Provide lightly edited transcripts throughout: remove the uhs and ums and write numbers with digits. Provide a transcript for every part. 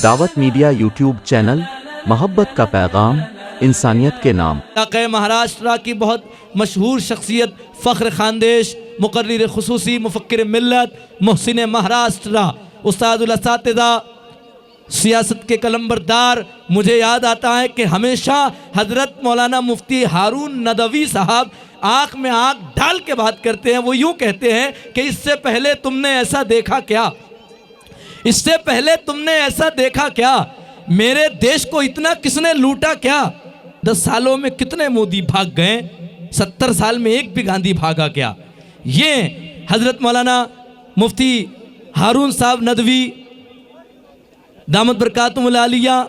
दावत media YouTube channel, मोहब्बत का पैगाम, इंसानियत के नाम। इलाक़े महाराष्ट्र की बहुत मशहूर शख्सियत फ़ख्र खानदेश, मुक़र्रिर ख़ुसूसी, मुफ़क्किर मिल्लत, मोहसिन महाराष्ट्र, उस्तादुल असातिज़ा, सियासत के कलमबरदार। मुझे याद आता है कि हमेशा हज़रत मौलाना मुफ्ती हारून नदवी साहब आँख में आँख डाल के बात करते हैं। वो यूँ कहते हैं कि इससे पहले तुमने ऐसा देखा क्या, इससे पहले तुमने ऐसा देखा क्या, मेरे देश को इतना किसने लूटा क्या। 10 सालों में कितने मोदी भाग गए, 70 साल में एक भी गांधी भागा क्या। ये हज़रत मौलाना मुफ्ती हारून साहब नदवी दामत बरकातुहुल आलिया,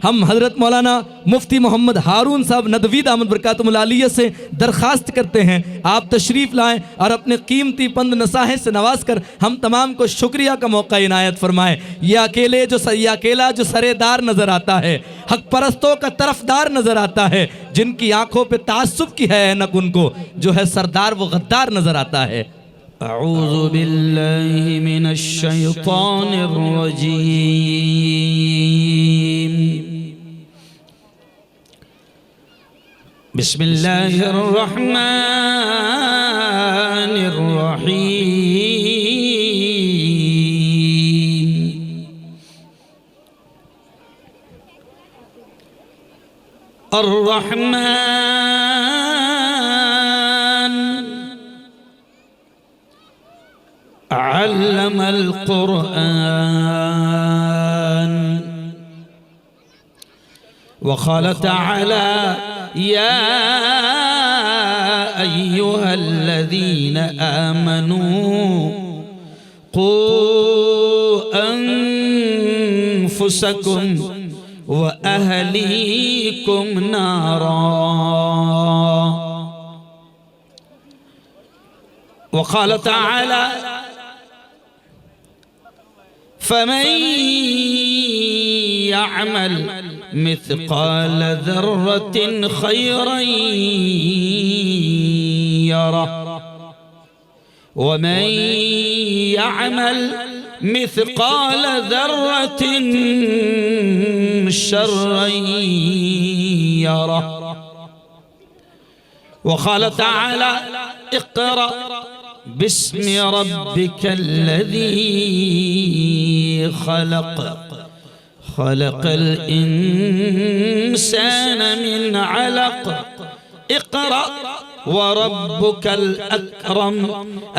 हम हज़रत मौलाना मुफ्ती मोहम्मद हारून साहब नदवी दामत बरकातुहुल आलिया से दरख्वास्त करते हैं आप तशरीफ़ लाएं और अपने कीमती पंद नसाहे से नवाज कर हम तमाम को शुक्रिया का मौका इनायत फरमाएं। ये अकेला जो सरेदार नज़र आता है, हक परस्तों का तरफदार नज़र आता है, जिनकी आंखों पे तासुब की है ऐनक, उनको जो है सरदार वो गद्दार नज़र आता है। अऊज़ु बिल्लाहि मिनश शैतानिर रजीम। बिस्मिल्लाहिर रहमानिर रहीम। अर्रहमान अल्लमल क़ुरआन व क़ाल तआला या अय्युहल्लज़ीना आमनू क़ू अन्फुसकुम व अहलीकुम नारा व क़ाल तआला फमन यअमल मिस्क़ाल ज़र्रतिन खैरन यरह व मन यअमल मिस्क़ाल ज़र्रतिन शर्रन यरह व क़ाल तआला इक़रा बिस्मि रब्बिकल्लज़ी खलक़ खलक़ल इंसान मिन अलक़ इक़रा व रब्बुकल अकरम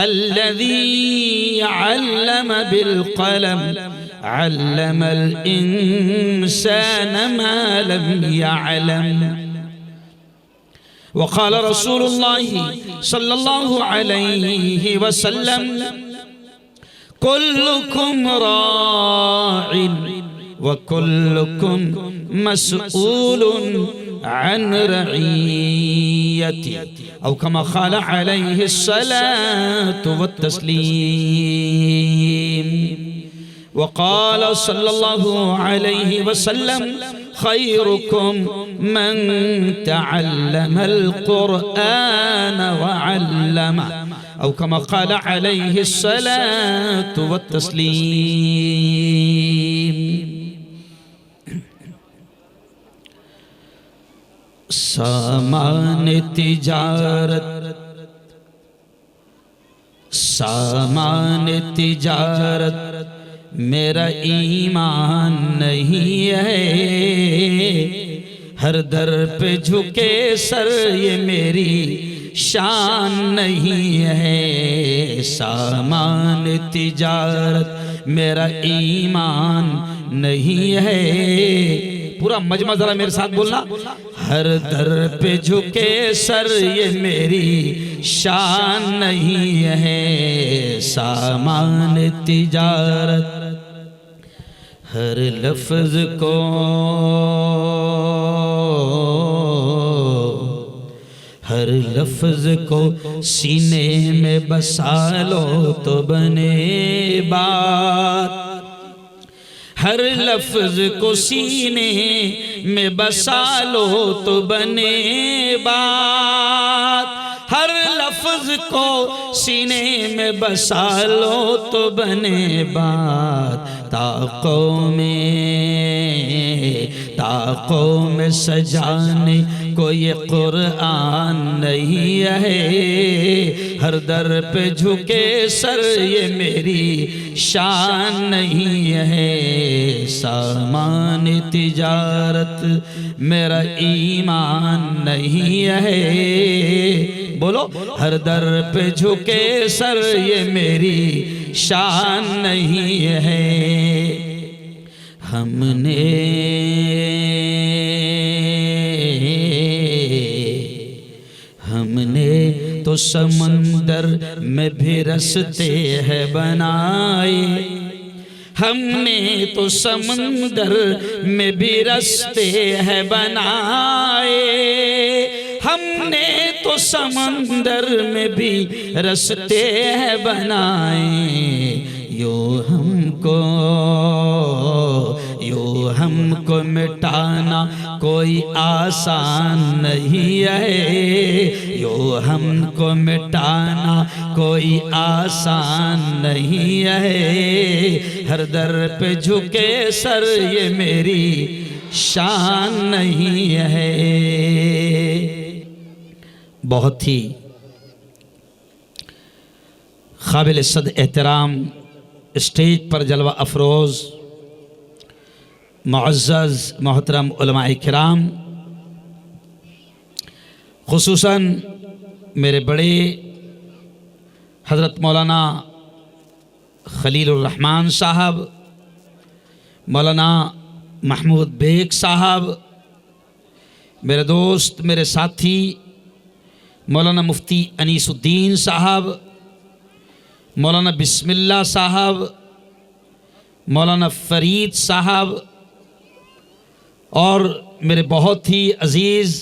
अल्लज़ी अल्लम बिल क़लम अल्लमल इंसान मा लम यअलम। वक़ाल रसूलुल्लाहि सल्लल्लाहु अलैहि वसल्लम कुल्लुकुम राइन व कुल्लुकुम मसऊलुन अन रईयति औ कमा क़ाल अलैहि सलातु व तस्लीम। वक़ाल सल्लल्लाहु अलैहि वसल्लम खैरुकुम मन तअल्लमल क़ुरआन व अल्लमह औ कमा क़ाल अलैहि सलातु व तस्लीम। सामान तिजारत मेरा ईमान नहीं है, हर दर पे झुके सर ये मेरी शान नहीं है। सामान तिजारत मेरा ईमान नहीं है। पूरा मजमा जरा मेरे साथ बोलना। हर दर पे झुके सर ये मेरी शान नहीं है। सामान तिजारत हर लफ्ज को सीने में बसा लो तो बने बात। हर लफ्ज को सीने में बसा लो तो बने बात। हर लफ्ज लफ्ज को सीने में बसा लो तो बने बात ताक़ों में सजाने को ये कुरान नहीं है। हर दर पे झुके सर ये मेरी शान नहीं है। सामान तिजारत मेरा ईमान नहीं है। बोलो, हर दर पे झुके सर ये मेरी शान नहीं है। हमने तो समंदर में भी रस्ते हैं बनाए। हमने तो समंदर में भी रस्ते हैं बनाए। हमने तो समंदर में भी रस्ते हैं बनाए। यो हमको मिटाना कोई आसान नहीं है। यो हमको मिटाना कोई आसान नहीं है। हर दर पे झुके सर ये मेरी शान नहीं है। बहुत ही काबिल सद एहतराम स्टेज पर जलवा अफरोज़ मुअज़्ज़ज़ मोहतरम उलमाए किराम, खुसूसन मेरे बड़े हज़रत मौलाना खलीलुर रहमान साहब, मौलाना महमूद बेग साहब, मेरे दोस्त मेरे साथी मौलाना मुफ्ती अनीसुद्दीन साहब, मौलाना बिस्मिल्लाह साहब, मौलाना फ़रीद साहब और मेरे बहुत ही अज़ीज़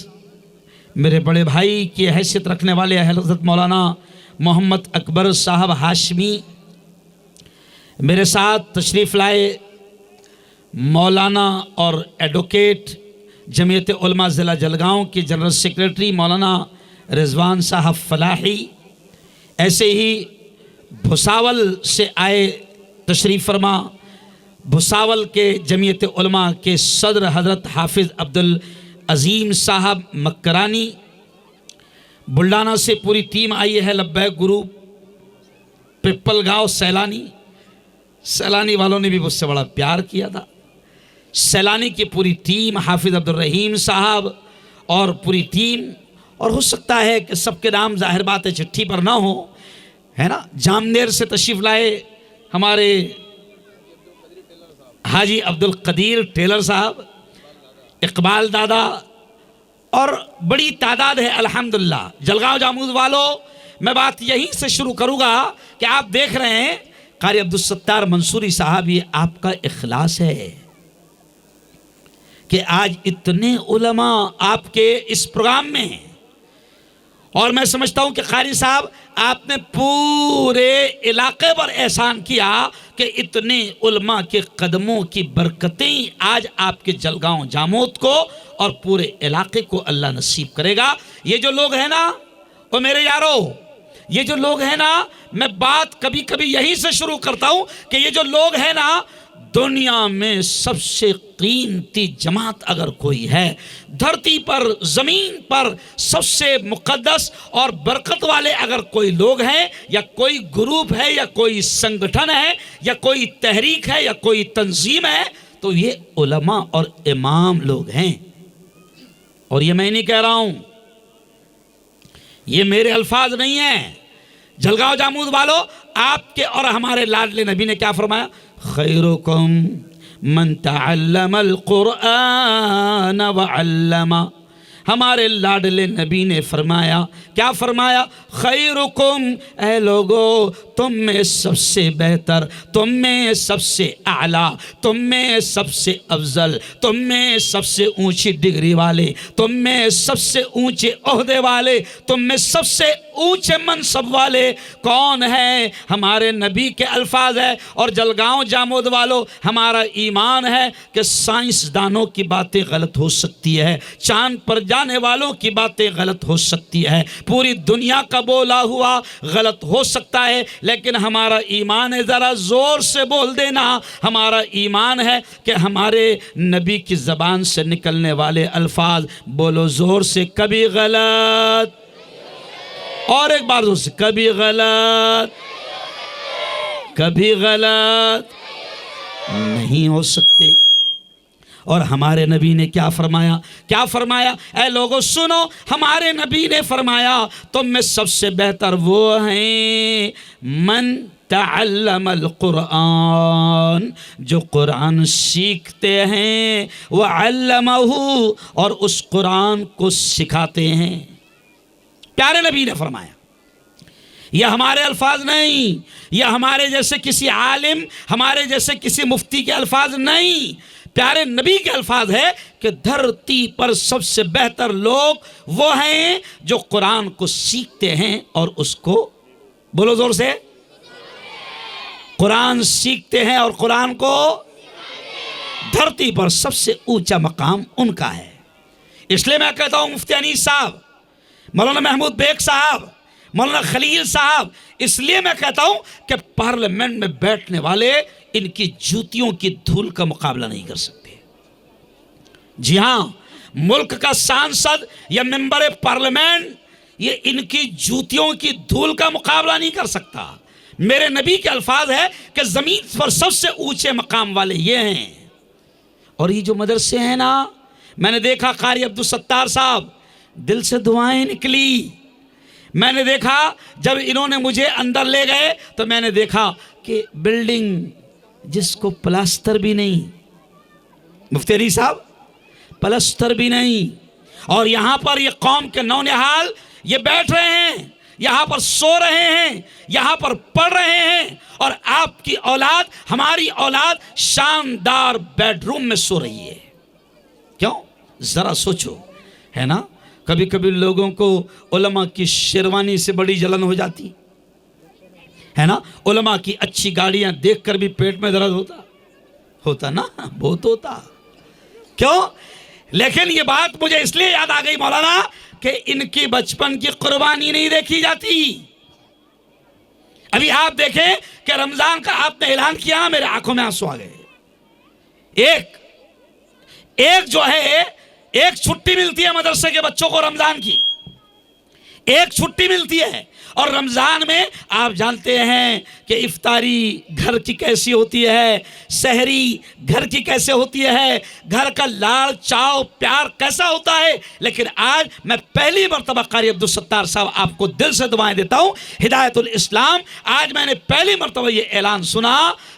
मेरे बड़े भाई की हैसियत रखने वाले हज़रत मौलाना मोहम्मद अकबर साहब हाशमी, मेरे साथ तशरीफ़ लाए मौलाना और एडवोकेट जमीयत उलमा ज़िला जलगांव के जनरल सेक्रेटरी मौलाना रिजवान साहब फलाही, ऐसे ही भुसावल से आए तशरीफ़ फरमा भुसावल के जमीयत उलमा के सदर हज़रत हाफिज़ अब्दुल अज़ीम साहब मक्रानी, बुल्डाना से पूरी टीम आई है लब्बैक ग्रुप, पिपल गाँव सैलानी वालों ने भी मुझसे बड़ा प्यार किया था। सैलानी की पूरी टीम, हाफिज़ अब्दुल रहीम साहब और पूरी टीम, और हो सकता है कि सबके नाम जाहिर बात है चिट्ठी पर ना हो, है ना। जामनेर से तशरीफ़ लाए हमारे हाजी अब्दुल कदीर टेलर साहब, इकबाल दादा, और बड़ी तादाद है अल्हम्दुलिल्लाह। जलगांव जामूद वालों, मैं बात यहीं से शुरू करूँगा कि आप देख रहे हैं कारी अब्दुल सत्तार मंसूरी साहब, ये आपका इखलास है कि आज इतने उलमा आपके इस प्रोग्राम में हैं। और मैं समझता हूं कि कारी साहब आपने पूरे इलाके पर एहसान किया कि इतने उलमा के कदमों की बरकतें आज आपके जलगांव जामोद को और पूरे इलाके को अल्लाह नसीब करेगा। ये जो लोग हैं ना, वो मेरे यारों, ये जो लोग हैं ना, मैं बात कभी कभी यहीं से शुरू करता हूं कि ये जो लोग हैं ना, दुनिया में सबसे कीमती जमात अगर कोई है धरती पर, ज़मीन पर, सबसे मुक़द्दस और बरकत वाले अगर कोई लोग हैं या कोई ग्रुप है या कोई संगठन है या कोई तहरीक है या कोई तंजीम है, तो ये उलमा और इमाम लोग हैं। और ये मैं नहीं कह रहा हूं, ये मेरे अल्फाज नहीं हैं। जलगांव जामूद वालों, आपके और हमारे लाडले नबी ने क्या फरमाया? खैरुकुम मन तअल्लमल कुरआन व अल्लमा। हमारे लाडले नबी ने फरमाया, क्या फरमाया? खैरुकुम, ऐ लोगो तुम में सबसे बेहतर, तुम में सबसे आला, तुम में सबसे अफजल, तुम में सबसे ऊंची डिग्री वाले, तुम में सबसे ऊंचे ओहदे वाले, तुम में सबसे ऊंचे मनसब वाले कौन है? हमारे नबी के अल्फाज है। और जलगांव जामोद वालों, हमारा ईमान है कि साइंसदानों की बातें गलत हो सकती है, चांद पर जाने वालों की बातें गलत हो सकती है, पूरी दुनिया का बोला हुआ गलत हो सकता है, लेकिन हमारा ईमान है। ज़रा ज़ोर से बोल देना, हमारा ईमान है कि हमारे नबी की ज़बान से निकलने वाले अल्फाज, बोलो ज़ोर से, कभी गलत, और एक बार ज़ोर से, कभी गलत, कभी गलत नहीं हो सकते। और हमारे नबी ने क्या फरमाया? क्या फरमाया? ऐ लोगों सुनो, हमारे नबी ने फरमाया तुम में सबसे बेहतर वो हैं मन तअल्लमल कुरान, जो कुरान सीखते हैं, व अल्लमहु, और उस कुरान को सिखाते हैं। प्यारे नबी ने फरमाया, यह हमारे अल्फाज नहीं, यह हमारे जैसे किसी आलिम, हमारे जैसे किसी मुफ्ती के अल्फाज नहीं, प्यारे नबी के अल्फाज है कि धरती पर सबसे बेहतर लोग वो हैं जो कुरान को सीखते हैं और उसको, बोलो जोर से, कुरान सीखते हैं और कुरान को, धरती पर सबसे ऊंचा मकाम उनका है। इसलिए मैं कहता हूं मुफ्ती अनीस साहब, मौलाना महमूद बेग साहब, मौलाना खलील साहब, इसलिए मैं कहता हूं कि पार्लियामेंट में बैठने वाले इनकी जूतियों की धूल का मुकाबला नहीं कर सकते। जी हां, मुल्क का सांसद या मेंबर पार्लियामेंट ये इनकी जूतियों की धूल का मुकाबला नहीं कर सकता। मेरे नबी के अल्फाज है कि जमीन पर सबसे ऊंचे मकाम वाले ये हैं। और ये जो मदरसे हैं ना, मैंने देखा कारी अब्दुल सत्तार साहब, दिल से दुआएं निकली। मैंने देखा जब इन्होंने मुझे अंदर ले गए तो मैंने देखा कि बिल्डिंग जिसको प्लास्टर भी नहीं, मुफ्ती अली साहब, प्लास्टर भी नहीं, और यहां पर ये कौम के नौनिहाल ये बैठ रहे हैं, यहां पर सो रहे हैं, यहां पर पढ़ रहे हैं, और आपकी औलाद, हमारी औलाद शानदार बेडरूम में सो रही है। क्यों? जरा सोचो, है ना? कभी कभी लोगों को उलमा की शेरवानी से बड़ी जलन हो जाती है ना, उलमा की अच्छी गाड़ियां देखकर भी पेट में दर्द होता ना, बहुत होता। क्यों? लेकिन ये बात मुझे इसलिए याद आ गई मौलाना कि इनकी बचपन की कुर्बानी नहीं देखी जाती। अभी आप देखें कि रमजान का आपने ऐलान किया, मेरे आंखों में आंसू आ गए। एक जो है, एक छुट्टी मिलती है मदरसे के बच्चों को रमजान की, एक छुट्टी मिलती है। और रमजान में आप जानते हैं कि इफ्तारी घर की कैसी होती है, सहरी घर की कैसे होती है, घर का लाड़ चाव प्यार कैसा होता है। लेकिन आज मैं पहली मर्तबा कारी अब्दुल सत्तार साहब आपको दिल से दुआएं देता हूं, हिदायतुल इस्लाम, आज मैंने पहली मर्तबा ये ऐलान सुना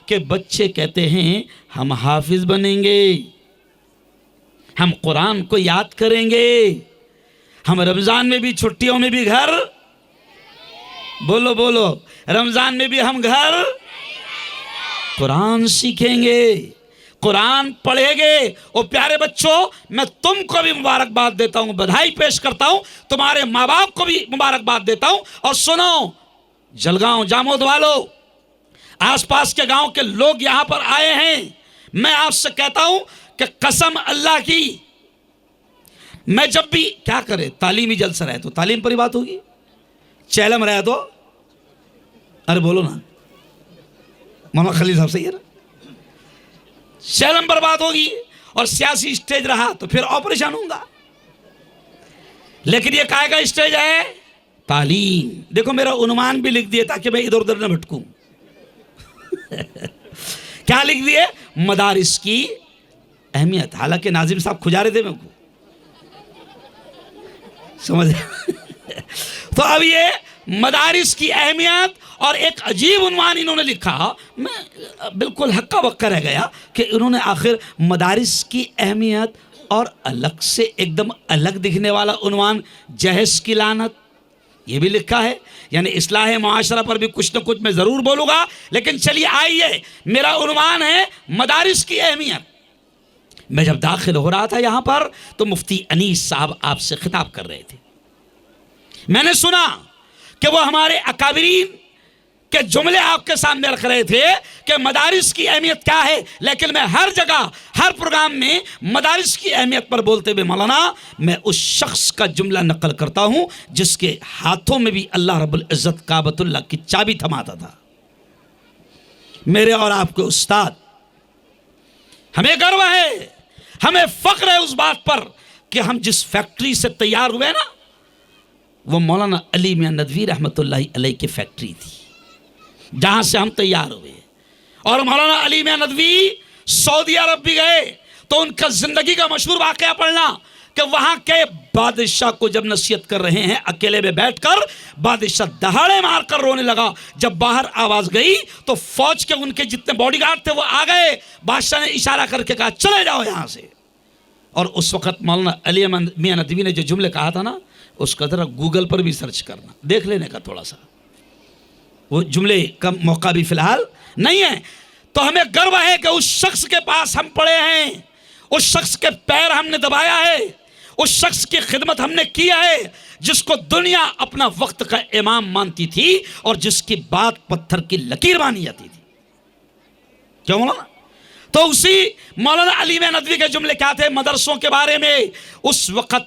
कि बच्चे कहते हैं हम हाफिज बनेंगे, हम कुरान को याद करेंगे, हम रमजान में भी, छुट्टियों में भी घर, बोलो बोलो, रमजान में भी हम घर कुरान सीखेंगे, कुरान पढ़ेंगे। और प्यारे बच्चों, मैं तुमको भी मुबारकबाद देता हूं, बधाई पेश करता हूं, तुम्हारे माँ बाप को भी मुबारकबाद देता हूं। और सुनो जलगांव जामोद वालों, आसपास के गांव के लोग यहां पर आए हैं, मैं आपसे कहता हूं कि कसम अल्लाह की, मैं जब भी क्या करे, तालीमी जलसा रहे तो तालीम पर ही बात होगी, चैलम रहे तो, अरे बोलो ना मोहम्मद खलील साहब, सही है ना, चैलम पर बात होगी, और सियासी स्टेज रहा तो फिर ऑपरेशन होगा। लेकिन ये काहे का स्टेज है? तालीम। देखो मेरा उन्वान भी लिख दिए ताकि मैं इधर उधर न भटकूं। क्या लिख दिए? मदारिस की अहमियत। हालांकि नाजिम साहब खुजा रहे थे मेरे को, समझ। तो अब ये मदारिस की अहमियत और एक अजीब उन्वान इन्होंने लिखा, मैं बिल्कुल हक्का बक्का रह गया कि इन्होंने आखिर मदारिस की अहमियत और अलग से एकदम अलग दिखने वाला उन्वान, जहेज की लानत, ये भी लिखा है, यानी इस्लाह मुआशरा पर भी कुछ न कुछ मैं ज़रूर बोलूँगा। लेकिन चलिए आइए, मेरा उन्वान है मदारिस की अहमियत। मैं जब दाखिल हो रहा था यहाँ पर तो मुफ्ती अनीस साहब आपसे खिताब कर रहे थे। मैंने सुना कि वो हमारे अकाबरीन के जुमले आपके सामने रख रहे थे कि मदारिस की अहमियत क्या है। लेकिन मैं हर जगह हर प्रोग्राम में मदारिस की अहमियत पर बोलते हुए मौलाना मैं उस शख्स का जुमला नकल करता हूं जिसके हाथों में भी अल्लाह रब्बुल इज़्ज़त काबतुल्लाह की चाबी थमाता था। मेरे और आपके उस्ताद, हमें गर्व है, हमें फख्र है उस बात पर कि हम जिस फैक्ट्री से तैयार हुए ना, वो मौलाना अली मियां नदवी रहमतुल्लाहि अलैह की फैक्ट्री थी जहां से हम तैयार हुए। और मौलाना अली मियां नदवी सऊदी अरब भी गए तो उनका जिंदगी का मशहूर वाकया पढ़ना कि वहां के बादशाह को जब नसीहत कर रहे हैं अकेले में बैठकर, बादशाह दहाड़े मारकर रोने लगा। जब बाहर आवाज गई तो फौज के उनके जितने बॉडीगार्ड थे वो आ गए। बादशाह ने इशारा करके कहा चले जाओ यहां से। और उस वक्त मौलाना अली मियां नदवी ने जो जुमले कहा था ना, उसका जरा गूगल पर भी सर्च करना, देख लेने का थोड़ा सा, वो जुमले का मौका भी फिलहाल नहीं है। तो हमें गर्व है कि उस शख्स के पास हम पड़े हैं, उस शख्स के पैर हमने दबाया है, उस शख्स की खिदमत हमने किया है जिसको दुनिया अपना वक्त का इमाम मानती थी और जिसकी बात पत्थर की लकीर मानी जाती थी। क्यों मौलाना? तो उसी मौलाना अली मियां नदवी के जुमले क्या थे मदरसों के बारे में? उस वक्त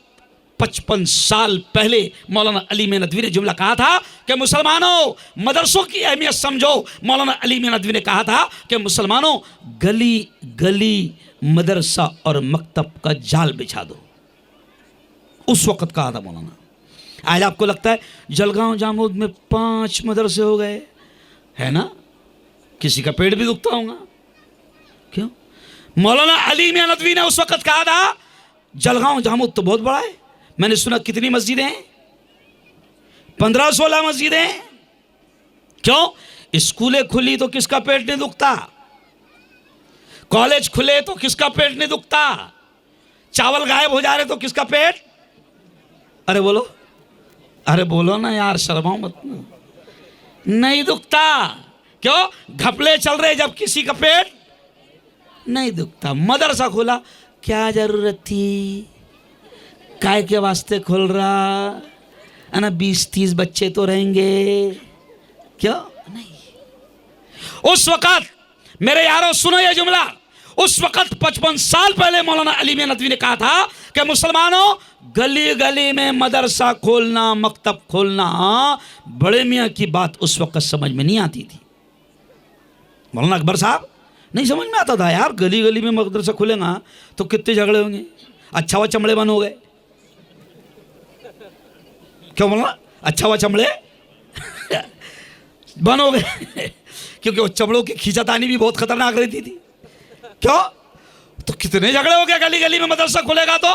55 साल पहले मौलाना अली मियां नदवी ने जुमला कहा था कि मुसलमानों मदरसों की अहमियत समझो। मौलाना अली मियां नदवी ने कहा था कि मुसलमानों गली गली मदरसा और मकतब का जाल बिछा दो। उस वक्त कहा था मौलाना। आज आपको लगता है जलगांव जामोद में 5 मदरसे हो गए, है ना? किसी का पेट भी दुखता होगा। क्यों? मौलाना अली मियां नदवी ने उस वक्त कहा था जलगांव जामोद तो बहुत बड़ा है। मैंने सुना कितनी मस्जिदें हैं? 15-16 मस्जिदें हैं। क्यों? स्कूलें खुली तो किसका पेट नहीं दुखता, कॉलेज खुले तो किसका पेट नहीं दुखता, चावल गायब हो जा रहे तो किसका पेट, अरे बोलो, अरे बोलो ना यार, शर्माओ मत, नहीं दुखता। क्यों? घपले चल रहे जब किसी का पेट नहीं दुखता। मदरसा खोला, क्या जरूरत थी, काय के वास्ते खोल रहा है ना, 20-30 बच्चे तो रहेंगे, क्यों नहीं। उस वक्त मेरे यारों सुनो ये जुमला, उस वक्त 55 साल पहले मौलाना अली मियां नदवी ने कहा था कि मुसलमानों गली गली में मदरसा खोलना, मकतब खोलना, बड़े मियां की बात उस वक्त समझ में नहीं आती थी। मौलाना अकबर साहब नहीं समझ में आता था यार, गली गली में मदरसा खुलेगा तो कितने झगड़े होंगे, अच्छा हुआ चमड़े बंद हो गए। क्यों बोलना? अच्छा हुआ चमड़े बंद हो गए क्योंकि वो चमड़ों की खींचातानी भी बहुत खतरनाक रहती थी। क्यों? तो कितने झगड़े हो गए गली गली में मदरसा खुलेगा तो।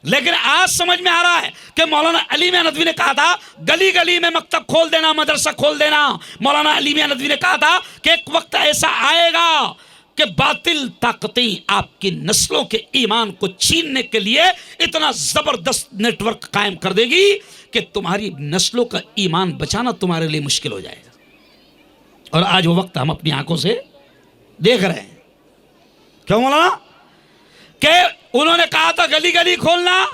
लेकिन आज समझ में आ रहा है कि मौलाना अली मियां नदवी ने कहा था गली गली में मकतब खोल देना, मदरसा खोल देना। मौलाना अली मियां नदवी ने कहा था कि एक वक्त ऐसा आएगा कि बातिल ताकतें आपकी नस्लों के ईमान को छीनने के लिए इतना जबरदस्त नेटवर्क कायम कर देगी कि तुम्हारी नस्लों का ईमान बचाना तुम्हारे लिए मुश्किल हो जाएगा। और आज वो वक्त हम अपनी आंखों से देख रहे हैं। क्यों मौलाना? कि उन्होंने कहा था गली गली खोलना,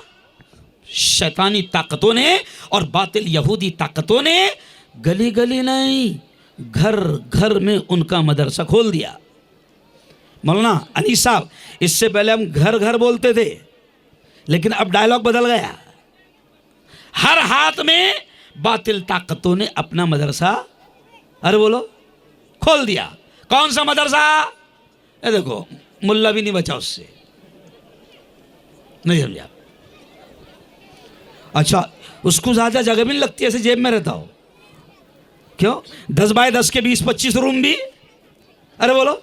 शैतानी ताकतों ने और बातिल यहूदी ताकतों ने गली गली नहीं, घर घर में उनका मदरसा खोल दिया। मौलाना अनीस साहब, इससे पहले हम घर घर बोलते थे, लेकिन अब डायलॉग बदल गया। हर हाथ में बातिल ताकतों ने अपना मदरसा, अरे बोलो, खोल दिया। कौन सा मदरसा? ये देखो, मुल्ला भी नहीं बचा उससे, नहीं समझा? अच्छा, उसको ज्यादा जगह भी नहीं लगती, ऐसे जेब में रहता हो। क्यों? 10 बाय 10 के 20-25 रूम भी, अरे बोलो,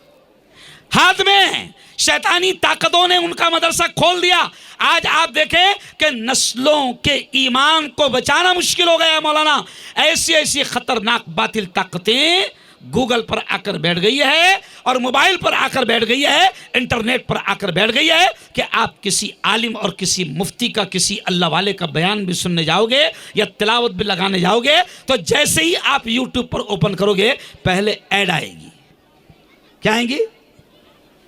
हाथ में शैतानी ताकतों ने उनका मदरसा खोल दिया। आज आप देखें कि नस्लों के ईमान को बचाना मुश्किल हो गया है मौलाना। ऐसी ऐसी खतरनाक बातिल ताकतें गूगल पर आकर बैठ गई है और मोबाइल पर आकर बैठ गई है, इंटरनेट पर आकर बैठ गई है कि आप किसी आलिम और किसी मुफ्ती का, किसी अल्लाह वाले का बयान भी सुनने जाओगे या तिलावत भी लगाने जाओगे तो जैसे ही आप यूट्यूब पर ओपन करोगे पहले ऐड आएगी। क्या आएगी?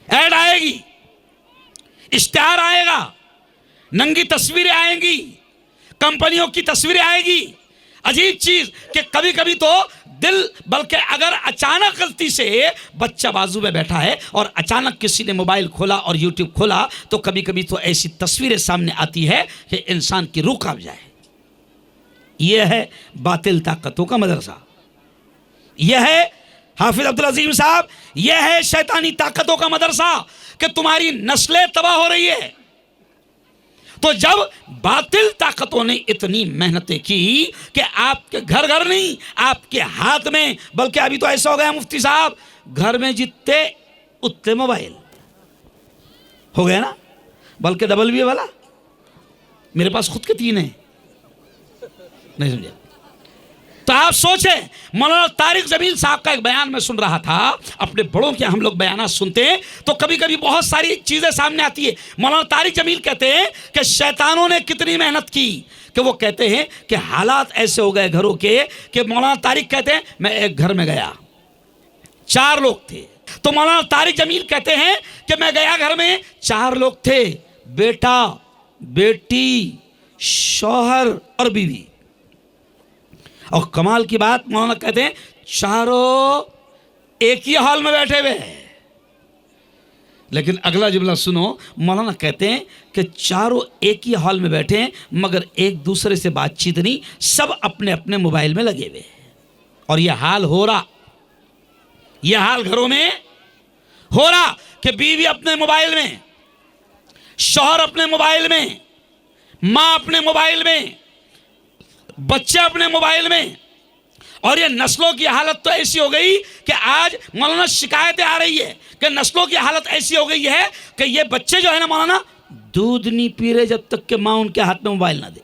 ऐड आएगी, इश्तिहार आएगा, नंगी तस्वीरें आएंगी, कंपनियों की तस्वीरें आएगी। अजीब चीज कि कभी कभी तो दिल, बल्कि अगर अचानक गलती से बच्चा बाजू में बैठा है और अचानक किसी ने मोबाइल खोला और यूट्यूब खोला तो कभी कभी तो ऐसी तस्वीरें सामने आती है कि इंसान की रूह कांप जाए। यह है बातिल ताकतों का मदरसा, यह है हाफिज अब्दुल अजीम साहब, यह है शैतानी ताकतों का मदरसा कि तुम्हारी नस्लें तबाह हो रही है। तो जब बातिल ताकतों ने इतनी मेहनतें की कि आपके घर घर नहीं, आपके हाथ में, बल्कि अभी तो ऐसा हो गया मुफ्ती साहब, घर में जितने उतने मोबाइल हो गया ना, बल्कि डबल भी वाला। मेरे पास खुद के 3 हैं, नहीं समझे? तो आप सोचें, मौलाना तारिक जमील साहब का एक बयान मैं सुन रहा था। अपने बड़ों के हम लोग बयान सुनते हैं तो कभी कभी बहुत सारी चीजें सामने आती है। मौलाना तारिक जमील कहते हैं कि शैतानों ने कितनी मेहनत की, कि वो कहते हैं कि हालात ऐसे हो गए घरों के कि मौलाना तारिक कहते हैं मैं एक घर में गया, 4 लोग थे। तो मौलाना तारिक जमील कहते हैं कि मैं गया, घर में 4 लोग थे, बेटा, बेटी, शौहर और बीवी। और कमाल की बात, मौलाना कहते हैं चारों एक ही हॉल में बैठे हुए हैं। लेकिन अगला जुमला सुनो, मौलाना कहते हैं कि चारों एक ही हॉल में बैठे हैं मगर एक दूसरे से बातचीत नहीं, सब अपने अपने मोबाइल में लगे हुए हैं। और यह हाल हो रहा, यह हाल घरों में हो रहा कि बीवी अपने मोबाइल में, शौहर अपने मोबाइल में, मां अपने मोबाइल में, बच्चे अपने मोबाइल में। और ये नस्लों की हालत तो ऐसी हो गई कि आज मौलाना शिकायतें आ रही है कि नस्लों की हालत ऐसी हो गई है कि ये बच्चे जो है ना मौलाना, दूध नहीं पी रहे जब तक कि मां उनके हाथ में मोबाइल ना दे।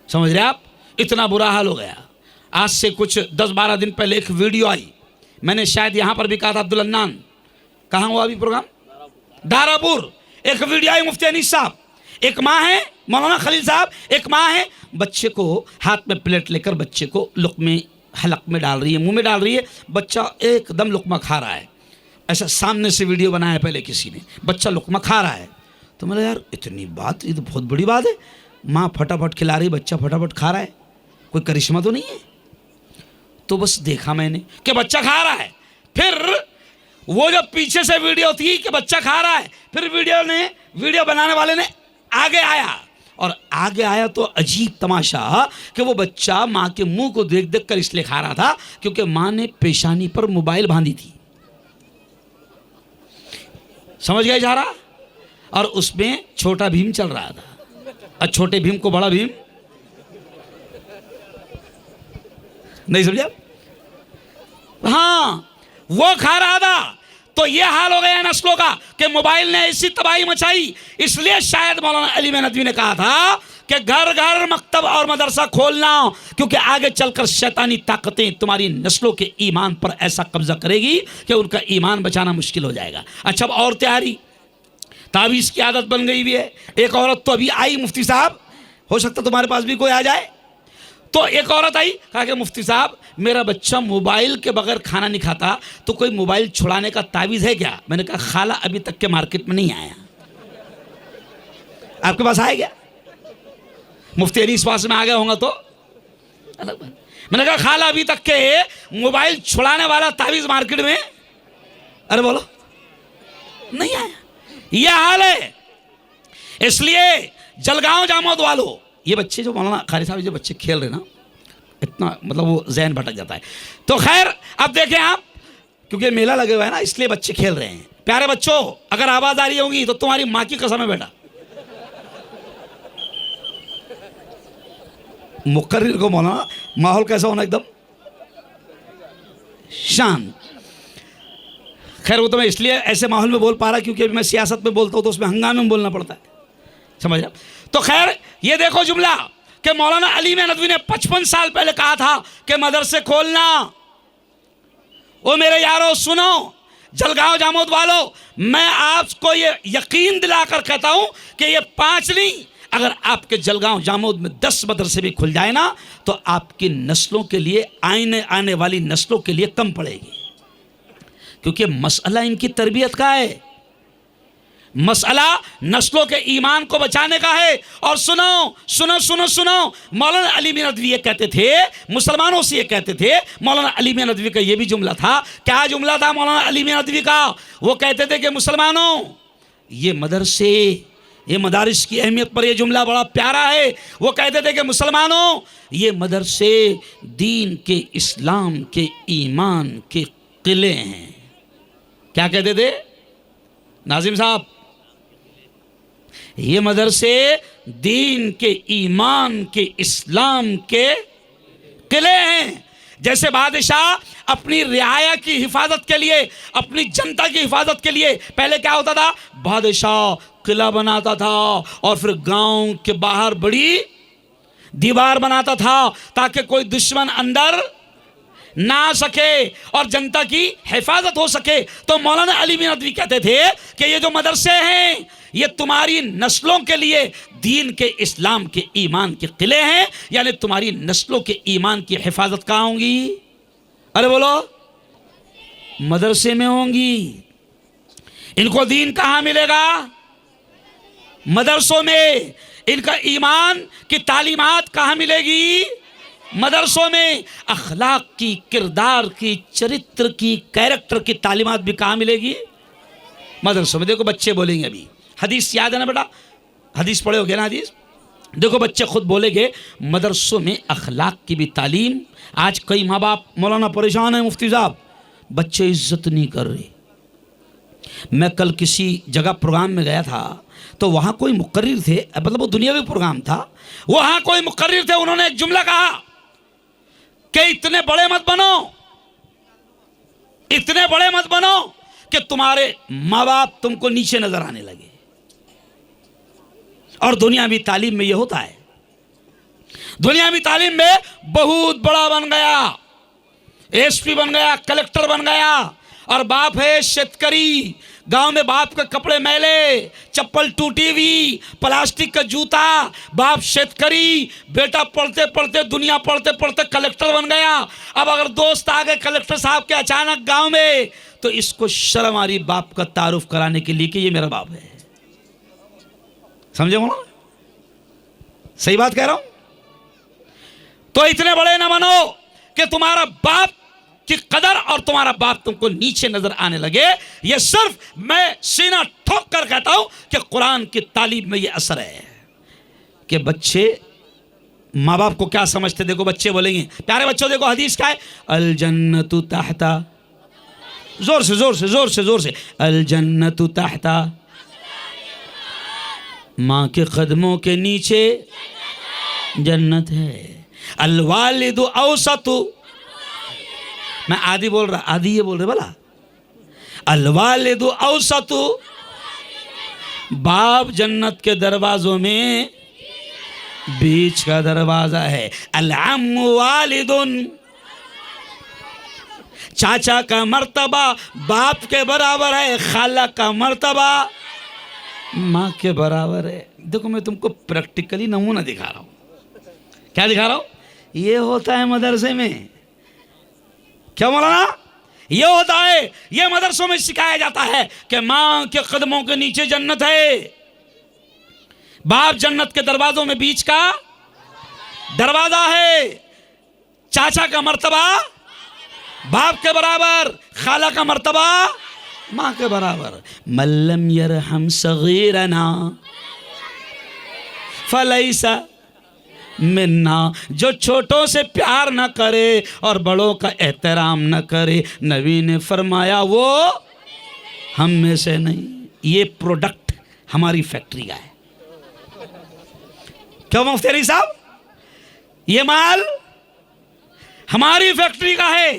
समझ रहे आप? इतना बुरा हाल हो गया। आज से कुछ 10-12 दिन पहले एक वीडियो आई, मैंने शायद यहां पर भी कहा था, अब्दुल अन्नान, कहां हुआ अभी प्रोग्राम? दारापुर। एक वीडियो आई, मुफ्ती अनीस साहब, एक माँ है, मौलाना खलील साहब, एक माँ है, बच्चे को हाथ में प्लेट लेकर बच्चे को लुक़मे हलक में डाल रही है, मुंह में डाल रही है, बच्चा एकदम लुक़मा खा रहा है। ऐसा सामने से वीडियो बनाया पहले किसी ने, बच्चा लुक़मा खा रहा है। तो मैंने यार इतनी बात, ये तो बहुत बड़ी बात है, माँ फटाफट खिला रही, बच्चा फटाफट खा रहा है, कोई करिश्मा तो नहीं है। तो बस देखा मैंने कि बच्चा खा रहा है। फिर वो जब पीछे से वीडियो थी कि बच्चा खा रहा है, फिर वीडियो बनाने वाले ने आगे आया, और आगे आया तो अजीब तमाशा कि वो बच्चा माँ के मुंह को देख देख कर इसलिए खा रहा था क्योंकि माँ ने पेशानी पर मोबाइल बांधी थी। समझ गए जा रहा? और उसमें छोटा भीम चल रहा था, और छोटे भीम को बड़ा भीम नहीं समझा? हाँ, वो खा रहा था। तो ये हाल हो गया नस्लों का कि मोबाइल ने ऐसी तबाही मचाई। इसलिए शायद मौलाना अली नदवी ने कहा था कि घर घर मकतब और मदरसा खोलना, क्योंकि आगे चलकर शैतानी ताकतें तुम्हारी नस्लों के ईमान पर ऐसा कब्जा करेगी कि उनका ईमान बचाना मुश्किल हो जाएगा। अच्छा, अब और तैयारी, तावीज़ की आदत बन गई भी है। एक औरत तो अभी आई, मुफ्ती साहब, हो सकता तुम्हारे पास भी कोई आ जाए। तो एक औरत आई, कहा कि मुफ्ती साहब मेरा बच्चा मोबाइल के बगैर खाना नहीं खाता, तो कोई मोबाइल छुड़ाने का तावीज़ है क्या? मैंने कहा खाला अभी तक के मार्केट में नहीं आया, आपके पास आया क्या? मुफ्ती अनीस पास में आ गया होगा तो अलग बात। मैंने कहा खाला अभी तक के मोबाइल छुड़ाने वाला तावीज़ मार्केट में, अरे बोलो, नहीं आया। यह हाल है। इसलिए जलगांव जामोद वालों, ये बच्चे जो मौलाना कारी साहब जो बच्चे खेल रहे ना, इतना मतलब वो जहन भटक जाता है। तो खैर अब देखें आप, क्योंकि मेला लगे हुआ है ना, इसलिए बच्चे खेल रहे हैं। प्यारे बच्चों, अगर आवाज आ रही होगी तो तुम्हारी माँ की कसम है बेटा, मुकर्रिर को मौलाना, माहौल कैसा होना एकदम शांत। खैर वो तो मैं इसलिए ऐसे माहौल में बोल पा रहा क्योंकि अभी मैं सियासत में बोलता हूँ तो उसमें हंगामे में बोलना पड़ता है, समझ रहे? तो खैर ये देखो जुमला कि मौलाना अली नदवी ने 55 साल पहले कहा था कि मदरसे खोलना, ओ मेरे यारों सुनो, जलगांव जामोद वालों, मैं आपको ये यकीन दिलाकर कहता हूं कि ये 5 नहीं, अगर आपके जलगांव जामोद में 10 मदरसे भी खुल जाए ना तो आपकी नस्लों के लिए, आने वाली नस्लों के लिए कम पड़ेगी, क्योंकि मसला इनकी तरबियत का है, मसला नस्लों के ईमान को बचाने का है। और सुनो सुनो सुनो सुनो, मौलाना अली मियां नदवी ये कहते थे, मुसलमानों से ये कहते थे, मौलाना अली मियां नदवी का ये भी जुमला था। क्या जुमला था मौलाना अली मियां नदवी का? वो कहते थे कि मुसलमानों, ये मदरसे, ये मदारिस की अहमियत पर ये जुमला बड़ा प्यारा है। वो कहते थे कि मुसलमानों, ये मदरसे दीन के, इस्लाम के, ईमान के किले हैं। क्या कहते थे नाजिम साहब? ये मदरसे दीन के, ईमान के, इस्लाम के किले हैं। जैसे बादशाह अपनी रियाया की हिफाजत के लिए, अपनी जनता की हिफाजत के लिए पहले क्या होता था, बादशाह किला बनाता था और फिर गांव के बाहर बड़ी दीवार बनाता था ताकि कोई दुश्मन अंदर ना आ सके और जनता की हिफाजत हो सके। तो मौलाना अली मियां नदवी कहते थे कि ये जो मदरसे हैं ये तुम्हारी नस्लों के लिए दीन के, इस्लाम के, ईमान के किले हैं, यानी तुम्हारी नस्लों के ईमान की हिफाजत कहाँ होंगी? अरे बोलो, मदरसे में होंगी। इनको दीन कहाँ मिलेगा? मदरसों में। इनका ईमान की तालीमात कहाँ मिलेगी? मदरसों में। अखलाक की, किरदार की, चरित्र की, कैरेक्टर की तालीमात भी कहाँ मिलेगी? मदरसों में। देखो बच्चे बोलेंगे, अभी हदीस याद है ना बेटा, हदीस पढ़े होगे ना हदीस? देखो बच्चे खुद बोलेंगे मदरसों में अखलाक की भी तालीम। आज कई माँ बाप मौलाना परेशान है, मुफ्ती साहब बच्चे इज्जत नहीं कर रहे। मैं कल किसी जगह प्रोग्राम में गया था तो वहाँ कोई मुकर्रिर थे, मतलब वो दुनियावी प्रोग्राम था, वहाँ कोई मुकर्रिर थे, उन्होंने एक जुमला कहा कि इतने बड़े मत बनो, इतने बड़े मत बनो कि तुम्हारे माँ बाप तुमको नीचे नजर आने लगे। और दुनियावी तालीम में यह होता है, दुनियावी तालीम में बहुत बड़ा बन गया, एसपी बन गया, कलेक्टर बन गया, और बाप है शेतकरी, गांव में बाप के कपड़े मैले, चप्पल टूटी हुई, प्लास्टिक का जूता, बाप शेतकरी, बेटा पढ़ते पढ़ते, दुनिया पढ़ते पढ़ते कलेक्टर बन गया। अब अगर दोस्त आ गए कलेक्टर साहब के अचानक गांव में, तो इसको शर्म आ रही बाप का तारुफ कराने के लिए कि ये मेरा बाप है। समझे बोलो, सही बात कह रहा हूं? तो इतने बड़े ना बनो कि तुम्हारा बाप की कदर और तुम्हारा बाप तुमको नीचे नजर आने लगे। यह सिर्फ मैं सीना ठोक कर कहता हूं कि कुरान की तालीम में यह असर है कि बच्चे माँ बाप को क्या समझते। देखो बच्चे बोलेंगे, प्यारे बच्चों देखो हदीस क्या है, अल जन्नतु तहता, जोर से जोर से जोर से जोर से, अल जन्नतु तहता, माँ के कदमों के नीचे जन्नत है। अल वालिदु औसतु, मैं आदि बोल रहा, आदि ये बोल रहे बोला, अल वालिदु औसतु, बाप जन्नत के दरवाजों में बीच का दरवाजा है। अल अम्मु वालिदुन, चाचा का मर्तबा बाप के बराबर है, खाला का मर्तबा माँ के बराबर है। देखो मैं तुमको प्रैक्टिकली नमूना दिखा रहा हूं। क्या दिखा रहा हूं? ये होता है मदरसे में। क्या मौलाना? ये होता है, ये मदरसों में सिखाया जाता है कि माँ के कदमों के नीचे जन्नत है, बाप जन्नत के दरवाजों में बीच का दरवाजा है, चाचा का मर्तबा बाप के बराबर, खाला का मर्तबा माँ के बराबर। मल्लम यरहम सगीरना फलैसा मिन्ना, जो छोटों से प्यार न करे और बड़ों का एहतराम न करे, नबी ने फरमाया वो हम में से नहीं। ये प्रोडक्ट हमारी फैक्ट्री का है। क्यों मुफ्ती साहब? ये माल हमारी फैक्ट्री का है,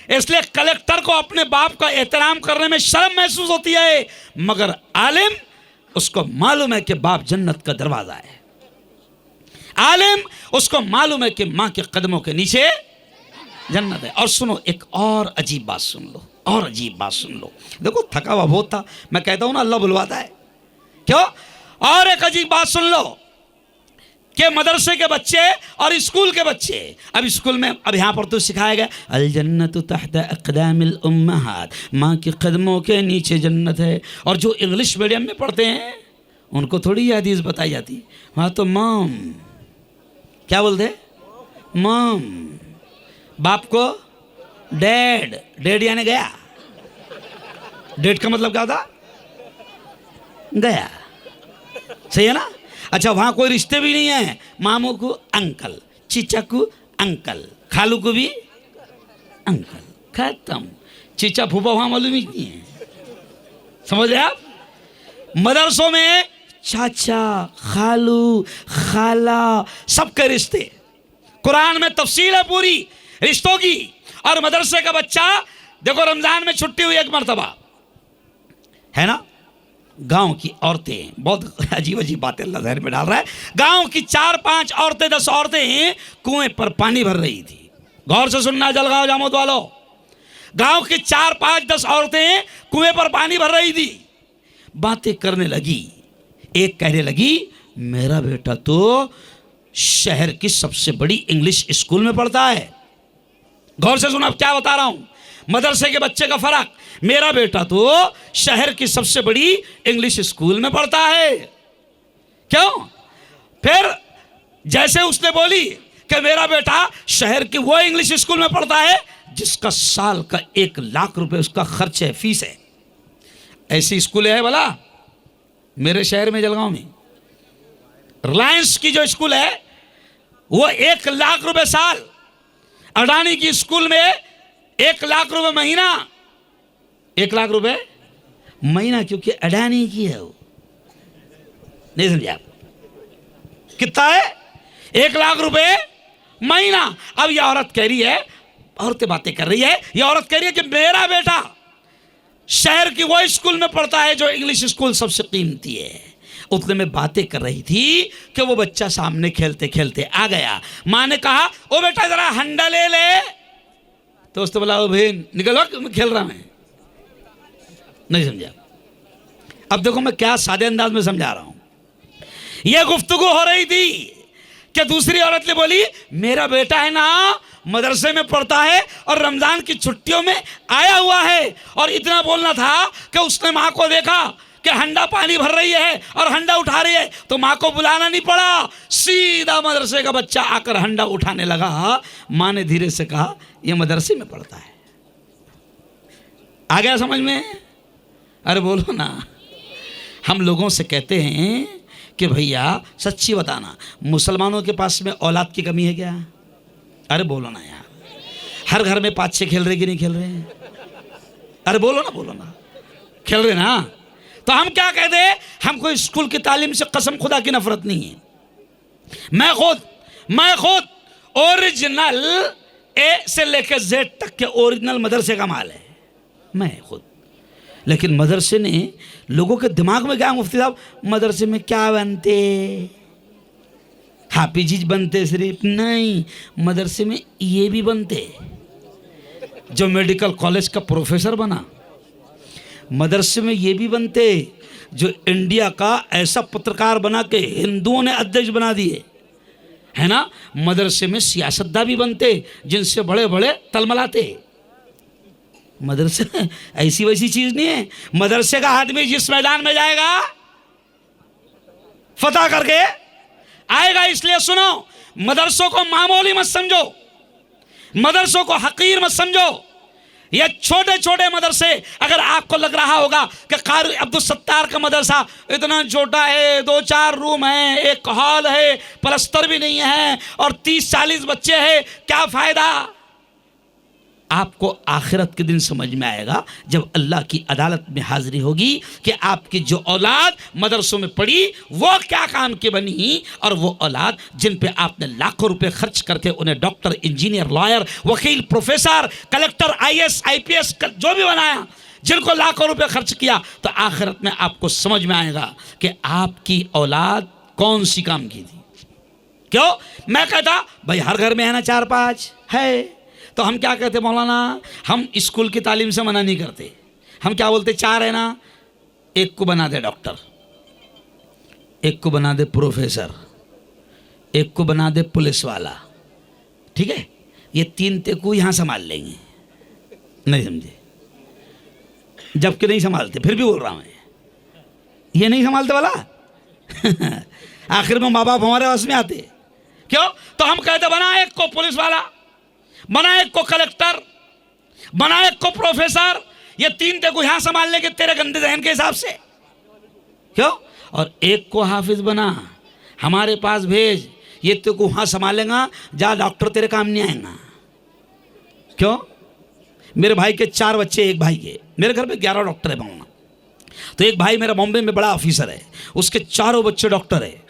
इसलिए कलेक्टर को अपने बाप का एहतराम करने में शर्म महसूस होती है, मगर आलिम उसको मालूम है कि बाप जन्नत का दरवाजा है। आलिम उसको मालूम है कि माँ के कदमों के नीचे जन्नत है। और सुनो, एक और अजीब बात सुन लो, और अजीब बात सुन लो। देखो थका हुआ बहुत था, मैं कहता हूं ना अल्लाह बुलवाता है, क्यों? और एक अजीब बात सुन लो कि मदरसे के बच्चे और स्कूल के बच्चे, अब स्कूल में अब यहाँ पर तो सिखाया गया अल जन्नतु तहत अक़दामिल उम्महात, माँ के कदमों के नीचे जन्नत है। और जो इंग्लिश मीडियम में पढ़ते हैं उनको थोड़ी ये हदीस बताई जाती, वहाँ तो मॉम, क्या बोलते, मॉम, बाप को डैड, डैड यानी गया, डैड का मतलब क्या होता, गया, सही है ना? अच्छा, वहां कोई रिश्ते भी नहीं है, मामू को अंकल, चीचा को अंकल, खालू को भी अंकल, खत्म। चीचा फूफा वहां मालूम ही नहीं है, समझ रहे आप? मदरसों में चाचा, खालू, खाला, सबके रिश्ते, कुरान में तफसील है पूरी रिश्तों की। और मदरसे का बच्चा देखो, रमजान में छुट्टी हुई एक मरतबा, है ना, गांव की औरतें, बहुत अजीब अजीब बातें अल्लाह ज़हन में डाल रहा है, गांव की 4-5 औरतें, 10 औरतें कुएं पर पानी भर रही थी। गौर से सुनना जलगांव जामोद वालों, गांव की 4-5-10 औरतें कुएं पर पानी भर रही थी, बातें करने लगी। एक कहने लगी मेरा बेटा तो शहर की सबसे बड़ी इंग्लिश स्कूल में पढ़ता है। गौर से सुना, क्या बता रहा हूं, मदरसे के बच्चे का फर्क। मेरा बेटा तो शहर की सबसे बड़ी इंग्लिश स्कूल में पढ़ता है। क्यों? फिर जैसे उसने बोली कि मेरा बेटा शहर की वो इंग्लिश स्कूल में पढ़ता है जिसका साल का 1 लाख रुपए उसका खर्च है, फीस है, ऐसी स्कूल है भला मेरे शहर में जलगांव में? रिलायंस की जो स्कूल है वो 1 लाख रुपए साल, अडानी की स्कूल में 1 लाख रुपए महीना, 1 लाख रुपए महीना, क्योंकि अडानी की है वो, नहीं समझे आप? कितना है? 1 लाख रुपए महीना। अब यह औरत कह रही है, औरतें बातें कर रही है, यह औरत कह रही है कि मेरा बेटा शहर की वो स्कूल में पढ़ता है जो इंग्लिश स्कूल सबसे कीमती है। उतने में बातें कर रही थी कि वो बच्चा सामने खेलते खेलते आ गया। माँ ने कहा ओ बेटा जरा हंडा ले ले, तो उसने बोला ओ भाई निकलो, मैं खेल रहा, मैं नहीं समझा। अब देखो मैं क्या सादे अंदाज में समझा रहा हूं। यह गुफ्तगू हो रही थी कि दूसरी औरत ने बोली मेरा बेटा है ना मदरसे में पढ़ता है और रमजान की छुट्टियों में आया हुआ है, और इतना बोलना था कि उसने माँ को देखा कि हंडा पानी भर रही है और हंडा उठा रही है, तो माँ को बुलाना नहीं पड़ा, सीधा मदरसे का बच्चा आकर हंडा उठाने लगा। माँ ने धीरे से कहा यह मदरसे में पढ़ता है। आ गया समझ में? अरे बोलो ना। हम लोगों से कहते हैं कि भैया सच्ची बताना, मुसलमानों के पास में औलाद की कमी है क्या? अरे बोलो ना यार, हर घर में 5-6 खेल रहे कि नहीं खेल रहे? अरे बोलो ना, खेल रहे ना? तो हम क्या कहते हैं, हमको स्कूल की तालीम से कसम खुदा की नफरत नहीं है। मैं खुद ओरिजिनल ए से लेकर जेड तक के ओरिजिनल मदरसे का माल है, मैं खुद। लेकिन मदरसे ने लोगों के दिमाग में क्या, मुफ्ती साहब मदरसे में क्या बनते, हाफिज बनते सिर्फ नहीं, मदरसे में ये भी बनते। जो मेडिकल कॉलेज का प्रोफेसर बना, मदरसे में ये भी बनते। जो इंडिया का ऐसा पत्रकार बना के हिंदुओं ने अध्यक्ष बना दिए, है ना, मदरसे में सियासतदान भी बनते जिनसे बड़े बड़े तलमलाते। मदरसे ऐसी वैसी चीज नहीं है। मदरसे का आदमी जिस मैदान में जाएगा फतह करके आएगा। इसलिए सुनो, मदरसों को मामूली मत समझो, मदरसों को हकीर मत समझो। ये छोटे छोटे मदरसे, अगर आपको लग रहा होगा कि कारी अब्दुल सत्तार का मदरसा इतना छोटा है, 2-4 रूम है, एक हॉल है, प्लस्तर भी नहीं है और 30-40 बच्चे हैं, क्या फायदा? आपको आखिरत के दिन समझ में आएगा जब अल्लाह की अदालत में हाजिरी होगी कि आपकी जो औलाद मदरसों में पढ़ी वो क्या काम की बनी, और वो औलाद जिन पे आपने लाखों रुपए खर्च करके उन्हें डॉक्टर, इंजीनियर, लॉयर, वकील, प्रोफेसर, कलेक्टर, IAS, IPS जो भी बनाया, जिनको लाखों रुपए खर्च किया, तो आखिरत में आपको समझ में आएगा कि आपकी औलाद कौन सी काम की थी। क्यों? मैं कहता भाई हर घर में है ना 4-5 है, तो हम क्या कहते मौलाना, हम स्कूल की तालीम से मना नहीं करते, हम क्या बोलते, चार है ना, एक को बना दे डॉक्टर, एक को बना दे प्रोफेसर, एक को बना दे पुलिस वाला, ठीक है, ये तीन ते को यहाँ संभाल लेंगे। नहीं समझे, जबकि नहीं संभालते, फिर भी बोल रहा हूँ ये नहीं संभालते वाला आखिर में माँ बाप हमारे पास में आते, क्यों? तो हम कहते बना एक को पुलिस वाला, बना एक को कलेक्टर, बना एक को प्रोफेसर, ये तीन ते को यहाँ संभाल लेंगे तेरे गंदे जहन के हिसाब से, क्यों? और एक को हाफिज बना, हमारे पास भेज, ये तो को वहाँ संभालेगा, जा डॉक्टर तेरे काम नहीं आएगा। क्यों? मेरे भाई के 4 बच्चे, एक भाई के, मेरे घर पे 11 डॉक्टर है मामला, तो एक भाई मेरा बॉम्बे में बड़ा ऑफिसर है, उसके 4 बच्चे डॉक्टर है,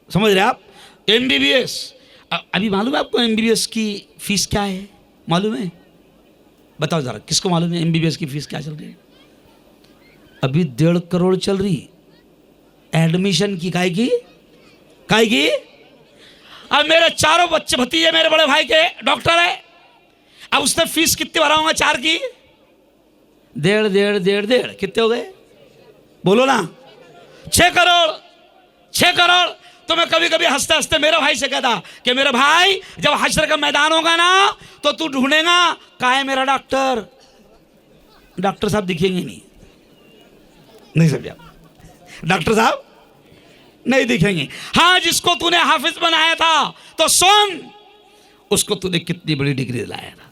समझ रहे आप, MBBS। अभी मालूम है आपको MBBS की फीस क्या है? मालूम है? बताओ जरा, किसको मालूम है MBBS की फीस क्या चल रही है? अभी 1.5 करोड़ चल रही एडमिशन की। काय की? अब मेरे 4 बच्चे भतीजे मेरे बड़े भाई के डॉक्टर है, अब उसने फीस कितनी भराऊंगा? 4 की 1.5 कितने हो गए? बोलो ना, 6 करोड़। तो मैं कभी कभी हंसते हंसते मेरे भाई से कहता कि मेरे भाई, जब हश्र का मैदान होगा ना तो तू ढूंढेगा कहाँ है मेरा डॉक्टर। डॉक्टर साहब दिखेंगे नहीं समझा? डॉक्टर साहब नहीं दिखेंगे। हाँ, जिसको तूने हाफिज बनाया था तो सुन, उसको तूने कितनी बड़ी डिग्री दिलाया था।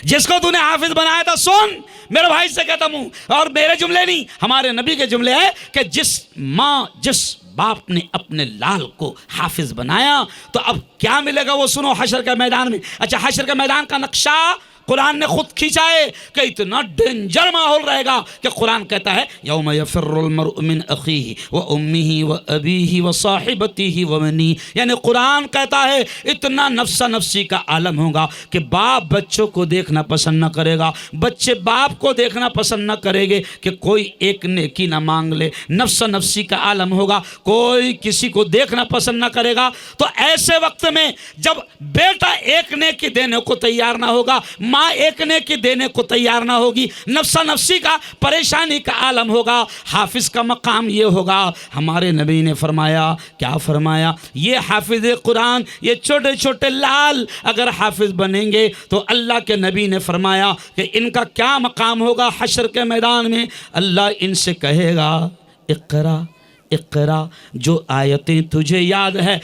जिसको तूने हाफिज बनाया था सुन, मेरे भाई से कहता हूं, और मेरे जुमले नहीं, हमारे नबी के जुमले हैं कि जिस माँ जिस बाप ने अपने लाल को हाफिज बनाया तो अब क्या मिलेगा वो सुनो हशर के मैदान में। अच्छा, हशर के मैदान का नक्शा कुरान ने खुद खींचा है कि इतना डेंजर माहौल रहेगा कि कुरान कहता है यौम यफिर्रुल मर्उ मिन अखीही व उम्मिही व अबीही व साहिबतिही व बनीही, यानी कुरान कहता है इतना नफ्सा नफ्सी का आलम होगा कि बाप बच्चों को देखना पसंद न करेगा, बच्चे बाप को देखना पसंद न करेंगे कि कोई एक नेकी ना मांग ले। नफ्सा नफ्सी का आलम होगा, कोई किसी को देखना पसंद न करेगा। तो ऐसे वक्त में जब बेटा एक नेकी देने को तैयार ना होगा, माँ एक नेकी देने को तैयार ना होगी, नफ्सा नफ्सी का परेशानी का आलम होगा, हाफिज का मकाम ये होगा। हमारे नबी ने फरमाया, क्या फरमाया? ये हाफिज कुरान, ये छोटे छोटे लाल अगर हाफिज बनेंगे तो अल्लाह के नबी ने फरमाया कि इनका क्या मकाम होगा हशर के मैदान में। अल्लाह इनसे कहेगा इक़रा इक़रा, जो आयतें तुझे याद है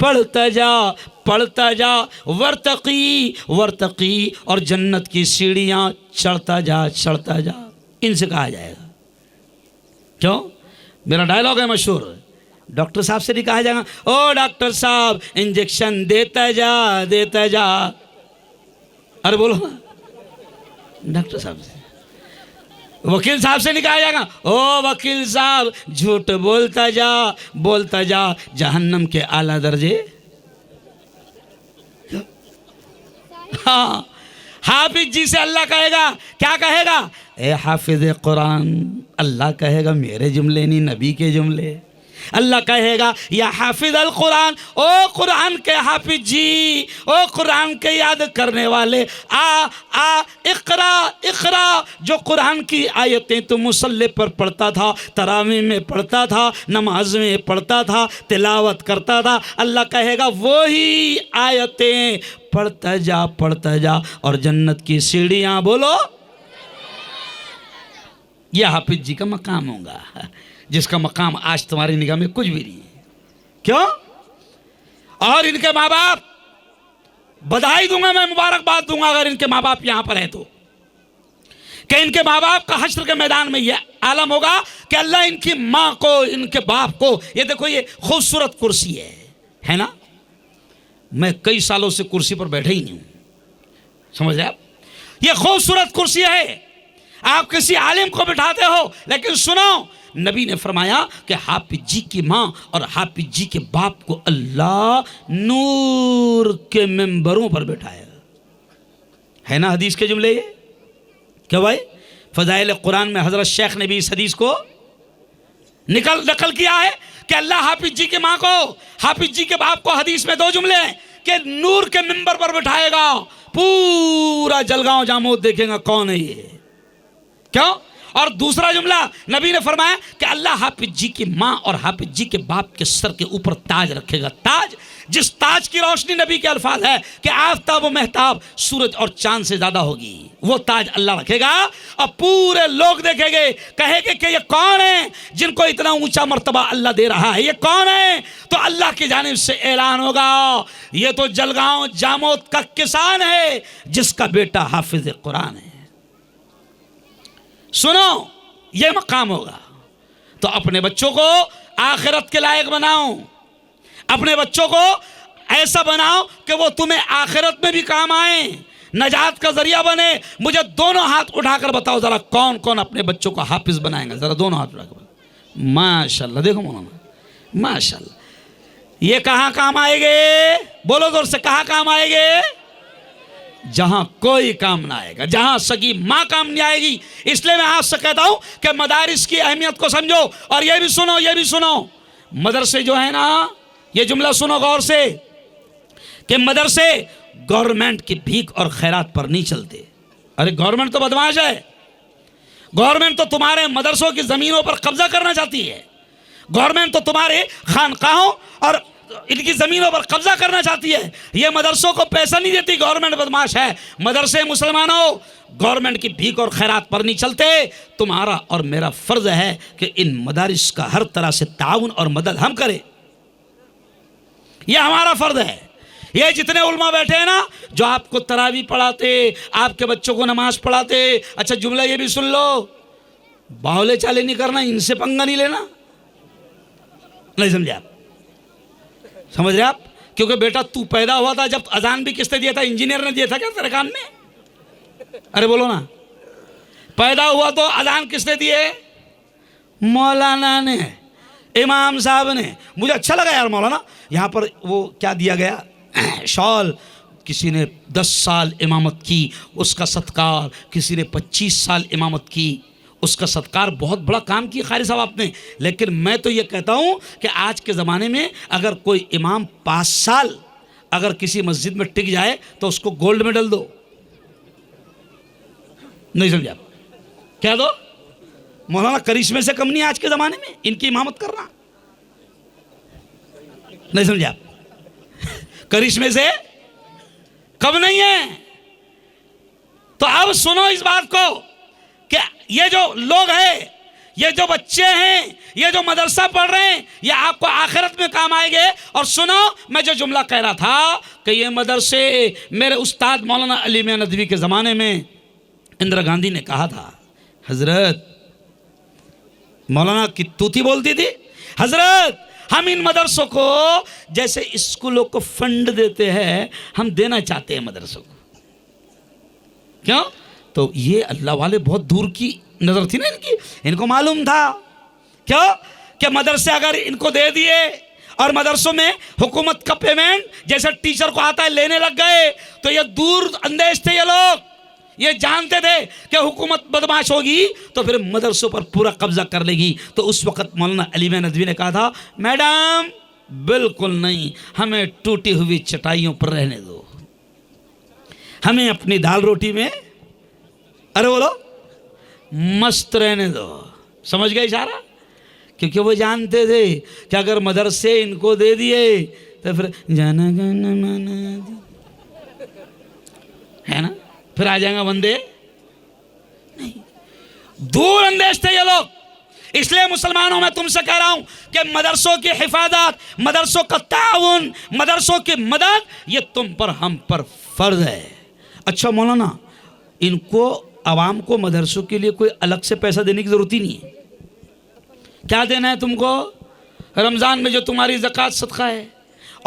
पढ़ता जा, वर्तकी, और जन्नत की सीढ़ियाँ चढ़ता जा। इनसे कहा जाएगा। क्यों? मेरा डायलॉग है मशहूर, डॉक्टर साहब से नहीं कहा जाएगा ओ डॉक्टर साहब इंजेक्शन देता जा। अरे बोलो ना, डॉक्टर साहब से। वकील साहब से नहीं कहा जाएगा ओ वकील साहब झूठ बोलता जा, जहन्नम के आला दर्जे। हाँ, हाफिज जी से अल्लाह कहेगा, क्या कहेगा? ए हाफिज कुरान, अल्लाह कहेगा मेरे जुमले नहीं, नबी के जुमले। अल्लाह कहेगा या हाफिज अल कुरान, ओ कुरान के हाफिज जी, ओ कुरान के याद करने वाले, इक़रा, जो कुरान की आयतें तुम मुसल्ले पर पढ़ता था, तरावी में पढ़ता था, नमाज में पढ़ता था, तिलावत करता था। अल्लाह कहेगा वही आयतें पढ़ता जा, और जन्नत की सीढ़ियाँ, बोलो, यह हाफिज जी का मकाम होगा, जिसका मकाम आज तुम्हारी निगाह में कुछ भी नहीं है। क्यों? और इनके माँ बाप, बधाई दूंगा मैं, मुबारकबाद दूंगा अगर इनके माँ बाप यहां पर हैं तो, कि इनके माँ बाप का हश्र के मैदान में यह आलम होगा कि अल्लाह इनकी माँ को, इनके बाप को, ये देखो ये खूबसूरत कुर्सी है ना, मैं कई सालों से कुर्सी पर बैठे ही नहीं हूं, समझ रहे आप? ये खूबसूरत कुर्सी है, आप किसी आलिम को बिठाते हो, लेकिन सुनो, नबी ने फरमाया कि हाफिज जी की माँ और हाफिज जी के बाप को अल्लाह नूर के मिंबरों पर बैठाएगा। है ना हदीस के जुमले ये? क्या भाई? फज़ाइल कुरान में हज़रत शेख ने भी इस हदीस को नकल किया है कि अल्लाह हाफिज जी की माँ को, हाफिज जी के बाप को, हदीस में 2 जुमले हैं कि नूर के मिंबर पर बिठाएगा, पूरा जलगांव जामोद देखेगा कौन है ये। क्यों? और दूसरा जुमला नबी ने फरमाया कि अल्लाह हाफिज जी की माँ और हाफिज जी के बाप के सर के ऊपर ताज रखेगा। ताज, जिस ताज की रोशनी नबी के अल्फाज है कि आफ्ताब व महताब सूरज और चांद से ज्यादा होगी, वो ताज अल्लाह रखेगा। और पूरे लोग देखेंगे, कहेंगे कि ये कौन है जिनको इतना ऊंचा मर्तबा अल्लाह दे रहा है, ये कौन है? तो अल्लाह की जानिब से ऐलान होगा, ये तो जलगांव जामोद का किसान है जिसका बेटा हाफिज कुरान है। सुनो, ये मकाम होगा। तो अपने बच्चों को आखिरत के लायक बनाओ, अपने बच्चों को ऐसा बनाओ कि वो तुम्हें आखिरत में भी काम आए, नजात का जरिया बने। मुझे दोनों हाथ उठाकर बताओ जरा, कौन कौन अपने बच्चों को हाफिज बनाएंगे? जरा दोनों हाथ उठाकर। माशाल्लाह, देखो मौलाना, माशाल्लाह। ये कहाँ काम आएंगे? बोलो जोर से, कहाँ काम आएंगे? जहां कोई काम ना आएगा, जहां सगी मां काम नहीं आएगी। इसलिए मैं आज से कहता हूं कि मदारिस की अहमियत को समझो। और ये भी सुनो, ये भी सुनो, मदरसे जो है ना, ये जुमला सुनो गौर से, कि मदरसे गवर्नमेंट की भीख और खैरात पर नहीं चलते। अरे गवर्नमेंट तो बदमाश है, गवर्नमेंट तो तुम्हारे मदरसों की जमीनों पर कब्जा करना चाहती है, गवर्नमेंट तो तुम्हारे खानकाहों और इनकी जमीनों पर कब्जा करना चाहती है। ये मदरसों को पैसा नहीं देती, गवर्नमेंट बदमाश है। मदरसे मुसलमानों गवर्नमेंट की भीख और खैरात पर नहीं चलते। तुम्हारा और मेरा फर्ज है कि इन मदारिस का हर तरह से ताउन और मदद हम करें, यह हमारा फर्ज है। ये जितने उलमा बैठे हैं ना, जो आपको तरावी पढ़ाते, आपके बच्चों को नमाज पढ़ाते, अच्छा जुमला ये भी सुन लो, बावले चाले नहीं करना, इनसे पंगा नहीं लेना। नहीं समझे आप? समझ रहे आप? क्योंकि बेटा तू पैदा हुआ था जब अजान भी किसने दिया था? इंजीनियर ने दिया था क्या तेरे कान में? अरे बोलो ना, पैदा हुआ तो अजान किसने दिए? मौलाना ने, इमाम साहब ने। मुझे अच्छा लगा यार मौलाना, यहाँ पर वो क्या दिया गया, शॉल। किसी ने 10 साल इमामत की, उसका सत्कार। किसी ने 25 साल इमामत की, उसका सत्कार। बहुत बड़ा काम किया कारी साहब आपने। लेकिन मैं तो ये कहता हूँ कि आज के ज़माने में अगर कोई इमाम 5 साल अगर किसी मस्जिद में टिक जाए तो उसको गोल्ड मेडल दो। नहीं समझे आप? क्या दो? मौलाना करिश्मे से कम नहीं आज के ज़माने में इनकी इमामत करना। नहीं समझे आप? करिश्मे से कम नहीं है। तो अब सुनो इस बात को कि ये जो लोग हैं, ये जो बच्चे हैं, ये जो मदरसा पढ़ रहे हैं, ये आपको आखिरत में काम आएंगे। और सुनो, मैं जो जुमला कह रहा था कि ये मदरसे मेरे उस्ताद मौलाना अली मियां नदवी के ज़माने में इंदिरा गांधी ने कहा था, हजरत, मौलाना की तूती बोलती थी, हजरत हम इन मदरसों को जैसे स्कूलों को फंड देते हैं, हम देना चाहते हैं मदरसों को। क्यों? तो ये अल्लाह वाले बहुत दूर की नज़र थी ना इनकी, इनको मालूम था क्यों कि मदरसे अगर इनको दे दिए और मदरसों में हुकूमत का पेमेंट जैसे टीचर को आता है लेने लग गए, तो ये दूर अंदेश थे ये लोग, ये जानते थे कि हुकूमत बदमाश होगी तो फिर मदरसों पर पूरा कब्जा कर लेगी। तो उस वक़्त मौलाना अली मियां नदवी ने कहा था, मैडम बिल्कुल नहीं, हमें टूटी हुई चटाइयों पर रहने दो, हमें अपनी दाल रोटी में, अरे बोलो, मस्त रहने दो। समझ गए इशारा? क्योंकि वो जानते थे कि अगर मदरसे इनको दे दिए तो फिर जाना गाना माना है ना, फिर आ जाएगा वंदे। नहीं, दूर अंदेश थे ये लोग। इसलिए मुसलमानों मैं तुमसे कह रहा हूं कि मदरसों की हिफाजत, मदरसों का ताउन, मदरसों की मदद, ये तुम पर हम पर फर्ज है। अच्छा मौलाना, इनको आवाम को मदरसों के लिए कोई अलग से पैसा देने की ज़रूरत ही नहीं है। क्या देना है तुमको? रमज़ान में जो तुम्हारी ज़कात सदका है,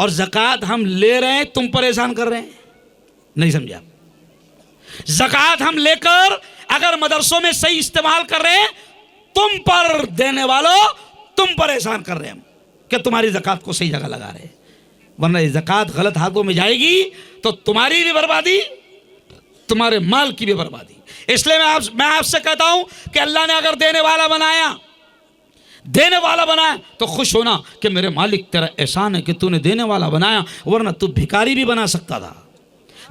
और ज़कात हम ले रहे हैं, तुम परेशान कर रहे हैं। नहीं समझे आप? ज़कात हम लेकर अगर मदरसों में सही इस्तेमाल कर रहे हैं, तुम पर देने वालों तुम परेशान कर रहे हैं कि तुम्हारी ज़कात को सही जगह लगा रहे हैं। वरना ये ज़कात गलत हाथों में जाएगी तो तुम्हारी भी बर्बादी, तुम्हारे माल की भी बर्बादी। इसलिए मैं आपसे कहता हूं कि अल्लाह ने अगर देने वाला बनाया, देने वाला बनाया तो खुश होना कि मेरे मालिक तेरा एहसान है कि तूने देने वाला बनाया, वरना तू भिखारी भी बना सकता था।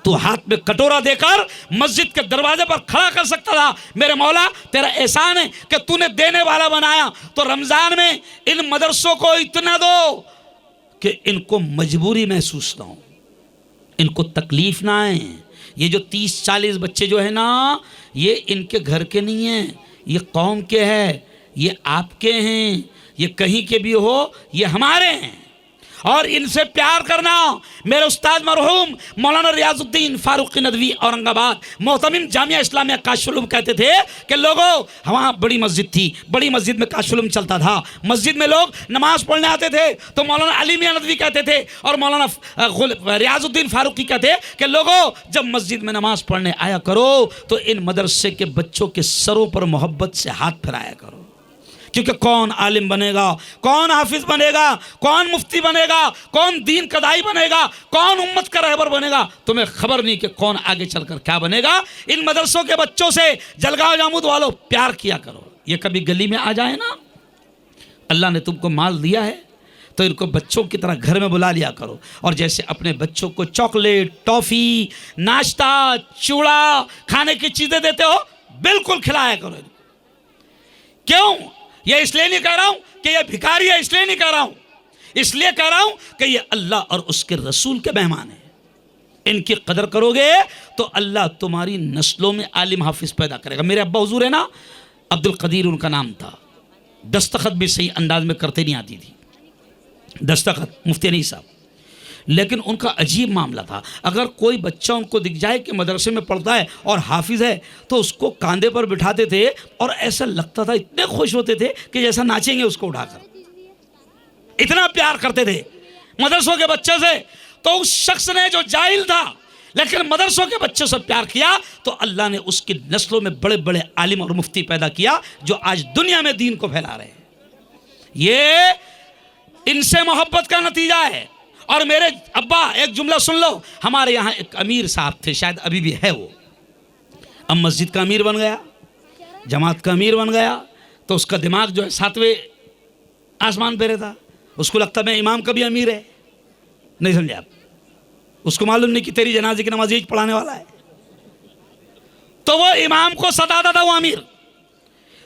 तू हाथ में कटोरा देकर मस्जिद के दरवाजे पर खड़ा कर सकता था। मेरे मौला तेरा एहसान है कि तूने देने वाला बनाया। तो रमज़ान में इन मदरसों को इतना दो कि इनको मजबूरी महसूस ना हो, इनको तकलीफ ना आए। ये जो 30-40 बच्चे जो है ना, ये इनके घर के नहीं हैं, ये कौम के हैं, ये आपके हैं, ये कहीं के भी हो, ये हमारे हैं। और इनसे प्यार करना। मेरे उस्ताद मरहूम मौलाना रियाजुद्दीन फारूकी नदवी औरंगाबाद मोहतमिम जामिया इस्लामिया काशुलुम कहते थे कि लोगों, वहाँ बड़ी मस्जिद थी, बड़ी मस्जिद में काशुलुम चलता था। मस्जिद में लोग नमाज पढ़ने आते थे तो मौलाना अली मियां नदवी कहते थे और मौलाना रियाजुद्दीन फारूकी कहते कि लोगों, जब मस्जिद में नमाज पढ़ने आया करो तो इन मदरसे के बच्चों के सरों पर मोहब्बत से हाथ फिराया करो, क्योंकि कौन आलिम बनेगा, कौन हाफिज बनेगा, कौन मुफ्ती बनेगा, कौन दीन कदाई बनेगा, कौन उम्मत का रहबर बनेगा, तुम्हें खबर नहीं कि कौन आगे चलकर क्या बनेगा। इन मदरसों के बच्चों से जलगांव जामुद वालों प्यार किया करो। ये कभी गली में आ जाए ना, अल्लाह ने तुमको माल दिया है तो इनको बच्चों की तरह घर में बुला लिया करो, और जैसे अपने बच्चों को चॉकलेट, टॉफ़ी, नाश्ता, चूड़ा, खाने की चीज़ें देते हो, बिल्कुल खिलाया करो। क्यों? ये इसलिए नहीं कह रहा हूं कि ये भिखारी है, इसलिए नहीं कह रहा हूं, इसलिए कह रहा हूं कि ये अल्लाह और उसके रसूल के मेहमान हैं। इनकी कदर करोगे तो अल्लाह तुम्हारी नस्लों में आलिम हाफिज पैदा करेगा। मेरे अब्बा हुजूर है ना, अब्दुल कदीर उनका नाम था, दस्तखत भी सही अंदाज में करते नहीं आती थी, दस्तखत मुफ्ती नहीं साहब। लेकिन उनका अजीब मामला था, अगर कोई बच्चा उनको दिख जाए कि मदरसे में पढ़ता है और हाफिज़ है तो उसको कांधे पर बिठाते थे और ऐसा लगता था, इतने खुश होते थे कि जैसा नाचेंगे उसको उठाकर, इतना प्यार करते थे मदरसों के बच्चे से। तो उस शख्स ने जो जाहिल था लेकिन मदरसों के बच्चों से प्यार किया तो अल्लाह ने उसकी नस्लों में बड़े बड़े आलिम और मुफ्ती पैदा किया जो आज दुनिया में दीन को फैला रहे हैं। ये इनसे मोहब्बत का नतीजा है। और मेरे अब्बा, एक जुमला सुन लो, हमारे यहाँ एक अमीर साहब थे, शायद अभी भी है वो, अब मस्जिद का अमीर बन गया, जमात का अमीर बन गया, तो उसका दिमाग जो है 7वें आसमान पे रहता, उसको लगता मैं इमाम का भी अमीर है। नहीं समझे आप? उसको मालूम नहीं कि तेरी जनाजे की नमाज पढ़ाने वाला है। तो वो इमाम को सताता था वो अमीर।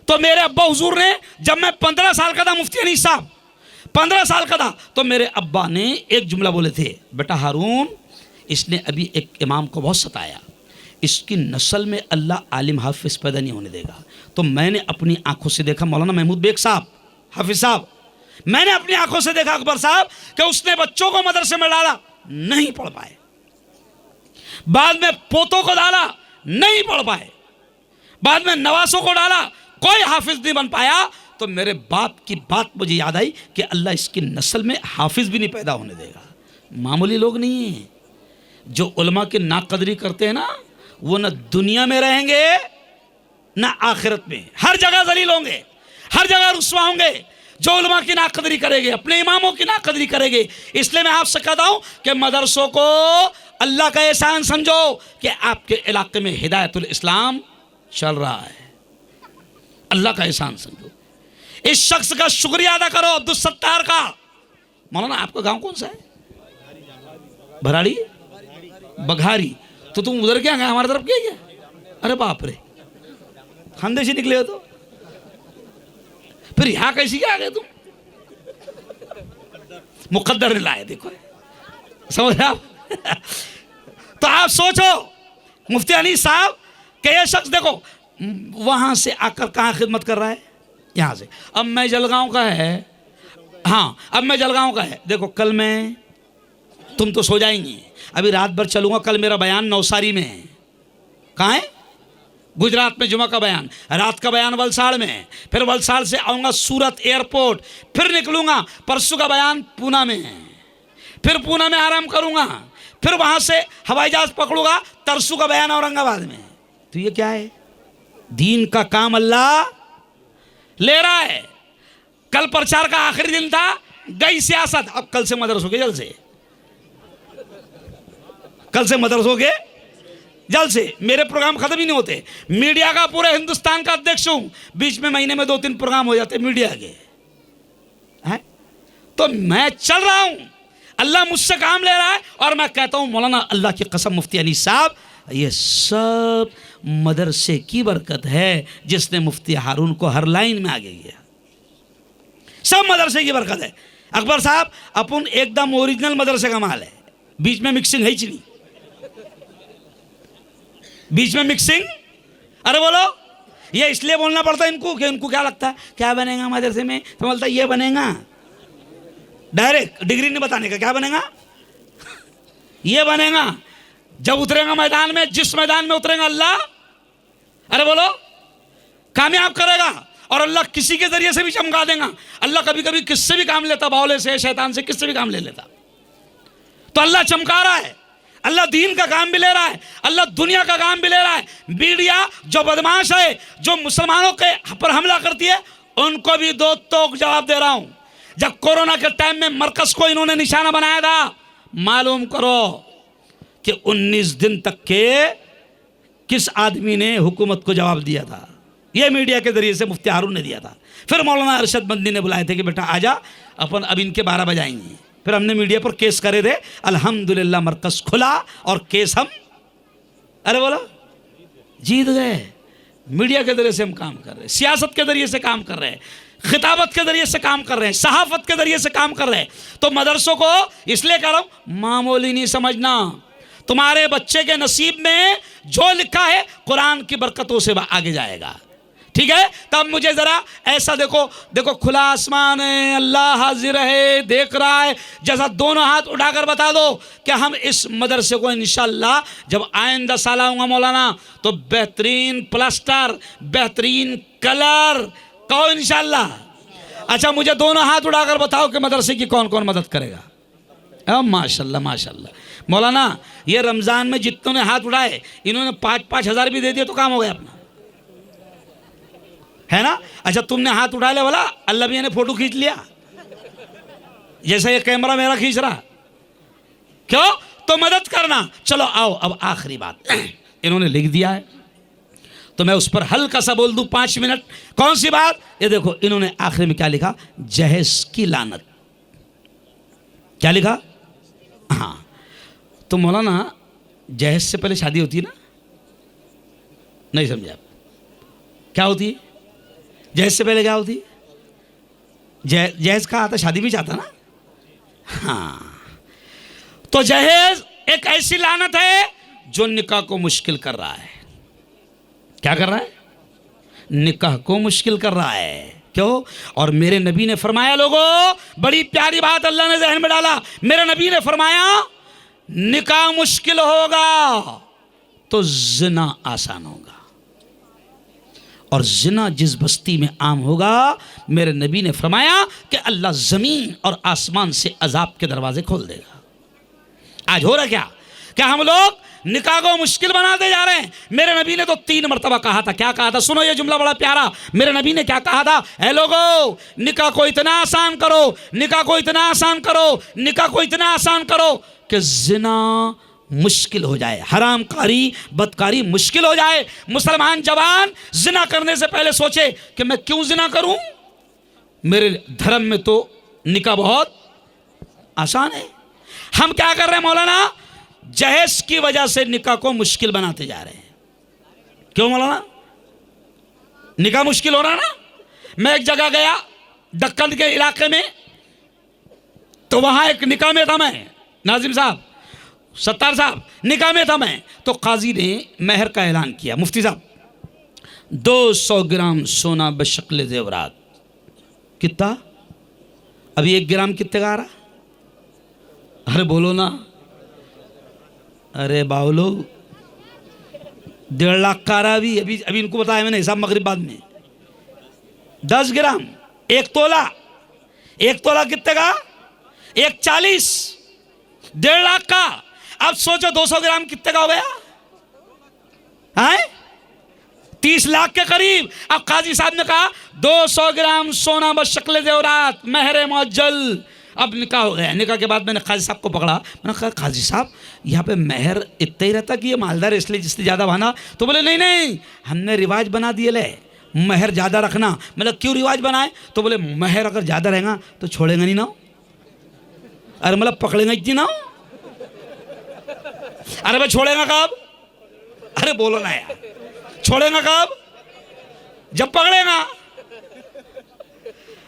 तो मेरे अब्बा हुजूर ने, जब मैं 15 साल का था, मुफ्ती अनीस साहब 15 साल का था, तो मेरे अब्बा ने एक जुमला बोले थे, बेटा हारून, इसने अभी एक इमाम को बहुत सताया, इसकी नस्ल में अल्लाह आलिम हाफिज पैदा नहीं होने देगा। तो मैंने अपनी आंखों से देखा, मौलाना महमूद बेग साहब, हाफिज साहब, मैंने अपनी आंखों से देखा अकबर साहब कि उसने बच्चों को मदरसे में डाला, नहीं पढ़ पाए। बाद में पोतों को डाला, नहीं पढ़ पाए। बाद में नवासों को डाला, कोई हाफिज नहीं बन पाया। तो मेरे बाप की बात मुझे याद आई कि अल्लाह इसकी नस्ल में हाफिज भी नहीं पैदा होने देगा। मामूली लोग नहीं हैं जो उलमा की नाकदरी करते हैं ना, वो ना दुनिया में रहेंगे ना आखिरत में, हर जगह जलील होंगे, हर जगह रुस्वा होंगे। जो उलमा की नाकदरी करेंगे, अपने इमामों की नाकदरी करेंगे। इसलिए मैं आपसे कहता हूं कि मदरसों को अल्लाह का एहसान समझो कि आपके इलाके में हिदायतुल इस्लाम चल रहा है, अल्लाह का एहसान समझो। इस शख्स का शुक्रिया अदा करो, अब्दुल सत्तार का। मौलाना आपका गांव कौन सा है? भराड़ी, बघारी। तो तुम उधर क्या गए, हमारी तरफ क्या गया? अरे बाप रे, खानदेशी निकले हो। तो फिर यहां कैसी क्या आ गए तुम? मुकद्दर ने लाए, देखो, समझ रहे आप? तो आप सोचो, मुफ्ती अनीस साहब कि ये शख्स देखो वहां से आकर कहां खिदमत कर रहा है, यहाँ से। अब मैं जलगांव का है, हाँ अब मैं जलगांव का है। देखो कल मैं, तुम तो सो जाएंगी, अभी रात भर चलूँगा। कल मेरा बयान नवसारी में है। कहाँ है? गुजरात में जुमा का बयान, रात का बयान वलसाड़ में है। फिर वलसाड़ से आऊँगा सूरत एयरपोर्ट, फिर निकलूँगा, परसों का बयान पूना में है, फिर पूना में आराम करूँगा, फिर वहाँ से हवाई जहाज पकड़ूँगा, तरसू का बयान औरंगाबाद में। तो ये क्या है? दीन का काम अल्लाह ले रहा है। कल प्रचार का आखिरी दिन था, गई सियासत। अब कल से मदरसों के जल से, कल से मदरसों के जल से। मेरे प्रोग्राम खत्म ही नहीं होते। मीडिया का पूरे हिंदुस्तान का अध्यक्ष हूं, बीच में महीने में 2-3 प्रोग्राम हो जाते मीडिया के। तो मैं चल रहा हूं, अल्लाह मुझसे काम ले रहा है और मैं कहता हूं मौलाना अल्लाह की कसम मुफ्ती अली साहब ये सब मदरसे की बरकत है जिसने मुफ्ती हारून को हर लाइन में आगे किया। सब मदरसे की बरकत है। अकबर साहब अपन एकदम ओरिजिनल मदरसे का माल है, बीच में मिक्सिंग है ही नहीं, बीच में मिक्सिंग। अरे बोलो, ये इसलिए बोलना पड़ता है इनको कि इनको क्या लगता है क्या बनेगा मदरसे में, तो बोलता है ये बनेगा, डायरेक्ट डिग्री नहीं बताने का, क्या बनेगा ये बनेगा। जब उतरेगा मैदान में, जिस मैदान में उतरेगा अल्लाह, अरे बोलो, कामयाब करेगा और अल्लाह किसी के जरिए से भी चमका देगा। अल्लाह कभी कभी किससे भी काम लेता, बावले से, शैतान से, किससे भी काम ले लेता। तो अल्लाह चमका रहा है, अल्लाह दीन का काम भी ले रहा है, अल्लाह दुनिया का काम भी ले रहा है। मीडिया जो बदमाश है, जो मुसलमानों के पर हमला करती है, उनको भी दो टोक जवाब दे रहा हूं। जब कोरोना के टाइम में मरकज को इन्होंने निशाना बनाया था, मालूम करो कि 19 दिन तक के किस आदमी ने हुकूमत को जवाब दिया था। यह मीडिया के जरिए से मुफ्ती हारून ने दिया था। फिर मौलाना अरशद बंदी ने बुलाए थे कि बेटा आजा, अपन अब इनके 12 बजाएंगे। फिर हमने मीडिया पर केस करे थे, अल्हम्दुलिल्लाह मरकज खुला और केस हम, अरे बोलो, जीत गए। मीडिया के जरिए से हम काम कर रहे हैं, सियासत के जरिए से काम कर रहे हैं, खिताबत के जरिए से काम कर रहे हैं, सहाफत के जरिए से काम कर रहे हैं। तो मदरसों को इसलिए कह रहा हूं, मामूली नहीं समझना। तुम्हारे बच्चे के नसीब में जो लिखा है कुरान की बरकतों से आगे जाएगा, ठीक है। तब मुझे जरा ऐसा देखो, देखो खुला आसमान है, अल्लाह हाजिर है, देख रहा है, जैसा दोनों हाथ उठाकर बता दो कि हम इस मदरसे को इंशाअल्लाह जब आइंदा साल आऊंगा मौलाना, तो बेहतरीन प्लास्टर, बेहतरीन कलर, कहो इंशाअल्लाह। अच्छा, मुझे दोनों हाथ उठाकर बताओ कि मदरसे की कौन कौन मदद करेगा। माशाल्लाह माशाल्लाह। मौलाना ये रमजान में जितनों ने हाथ उठाए, इन्होंने 5-5 हज़ार भी दे दिए तो काम हो गया अपना, है ना। अच्छा, तुमने हाथ उठा लिया, बोला अल्लाह भी ने फोटो खींच लिया, जैसे ये कैमरा मेरा खींच रहा, क्यों? तो मदद करना। चलो आओ, अब आखिरी बात इन्होंने लिख दिया है, तो मैं उस पर हल्का सा बोल दूं 5 मिनट। कौन सी बात? ये देखो, इन्होंने आखिर में क्या लिखा, जहेज की लानत। क्या लिखा? हाँ, तो मौलाना जहेज से पहले शादी होती है ना? नहीं समझे आप? क्या होती है जहेज से पहले? क्या होती है? जहेज कहा आता, शादी भी चाहता ना। हाँ, तो जहेज एक ऐसी लानत है जो निकाह को मुश्किल कर रहा है। क्या कर रहा है? निकाह को मुश्किल कर रहा है। क्यों? और मेरे नबी ने फरमाया, लोगों, बड़ी प्यारी बात अल्लाह ने ज़हन में डाला। मेरे नबी ने फरमाया, निकाह मुश्किल होगा तो जिना आसान होगा, और जिना जिस बस्ती में आम होगा, मेरे नबी ने फरमाया कि अल्लाह ज़मीन और आसमान से अजाब के दरवाजे खोल देगा। आज हो रहा क्या हम लोग निकाह को मुश्किल बनाते जा रहे हैं। मेरे नबी ने तो 3 मरतबा कहा था। क्या कहा था? सुनो ये जुमला बड़ा प्यारा। मेरे नबी ने क्या कहा था? ऐ लोगों, निकाह को इतना आसान करो, निकाह को इतना आसान करो, निकाह को इतना आसान करो कि जिना मुश्किल हो जाए, हरामकारी, बदकारी मुश्किल हो जाए। मुसलमान जवान जिना करने से पहले सोचे कि मैं क्यों जिना करूं, मेरे धर्म में तो निकाह बहुत आसान है। हम क्या कर रहे हैं मौलाना? जहेज की वजह से निकाह को मुश्किल बनाते जा रहे हैं। क्यों मौलाना? निकाह मुश्किल हो रहा ना। मैं एक जगह गया दक्कन के इलाके में, तो वहां एक निकाह में था मैं, नाजिम साहब, सत्तार साहब, निकाह में था मैं। तो काजी ने मेहर का ऐलान किया, मुफ्ती साहब 200 ग्राम सोना बशक्ल जेवरात। कितना? अभी 1 ग्राम कितने का आ रहा? अरे बोलो ना। अरे बावलो, 1.5 लाख का रहा। अभी इनको बताया मैंने हिसाब मगरिब बाद में। 10 ग्राम 1 तोला। 1 तोला कितने का? 140। 1.5 लाख का। अब सोचो 200 ग्राम कितने का हो गया? हैं? 30 लाख के करीब। अब काजी साहब ने कहा 200 ग्राम सोना बशक्ल जेवरात, महर मुअज्जल। अब निकाह हो गया। निकाह के बाद मैंने काजी साहब को पकड़ा। मैंने कहा, काजी साहब यहाँ पे महर इतना ही रहता कि ये मालदार इसलिए जिससे ज़्यादा बना? तो बोले नहीं, हमने रिवाज बना दिए ले, महर ज़्यादा रखना। मतलब क्यों रिवाज बनाए? तो बोले महर अगर ज़्यादा रहेगा तो छोड़ेंगे नहीं ना। अरे मतलब पकड़ेगा इतनी ना, अरे भाई छोड़ेगा कब? अरे बोलो ना यार, छोड़ेगा कब? जब पकड़ेगा।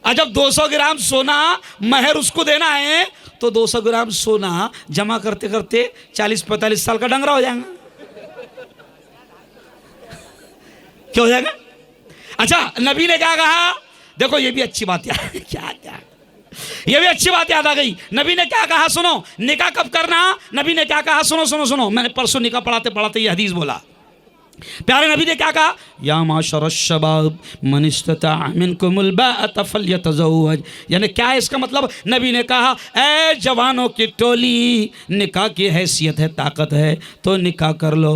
और जब 200 ग्राम सोना महर उसको देना है तो 200 ग्राम सोना जमा करते करते 40-45 साल का डंगरा हो जाएगा। क्या हो जाएगा? अच्छा, नबी ने क्या कहा? देखो ये भी अच्छी बात याद क्या ये भी अच्छी बात याद आ गई। नबी ने क्या कहा सुनो, निकाह कब करना? नबी ने क्या कहा सुनो सुनो सुनो, मैंने परसों निकाह पढ़ाते पढ़ाते ये हदीस बोला। प्यारे नबी ने क्या कहा? या माशर शबाब मन इस्तता मिनकुमुल बाअत फल्यतज़व्वज। यानी क्या है इसका मतलब? नबी ने कहा ए जवानों की टोली, निकाह की हैसियत है, ताकत है तो निकाह कर लो।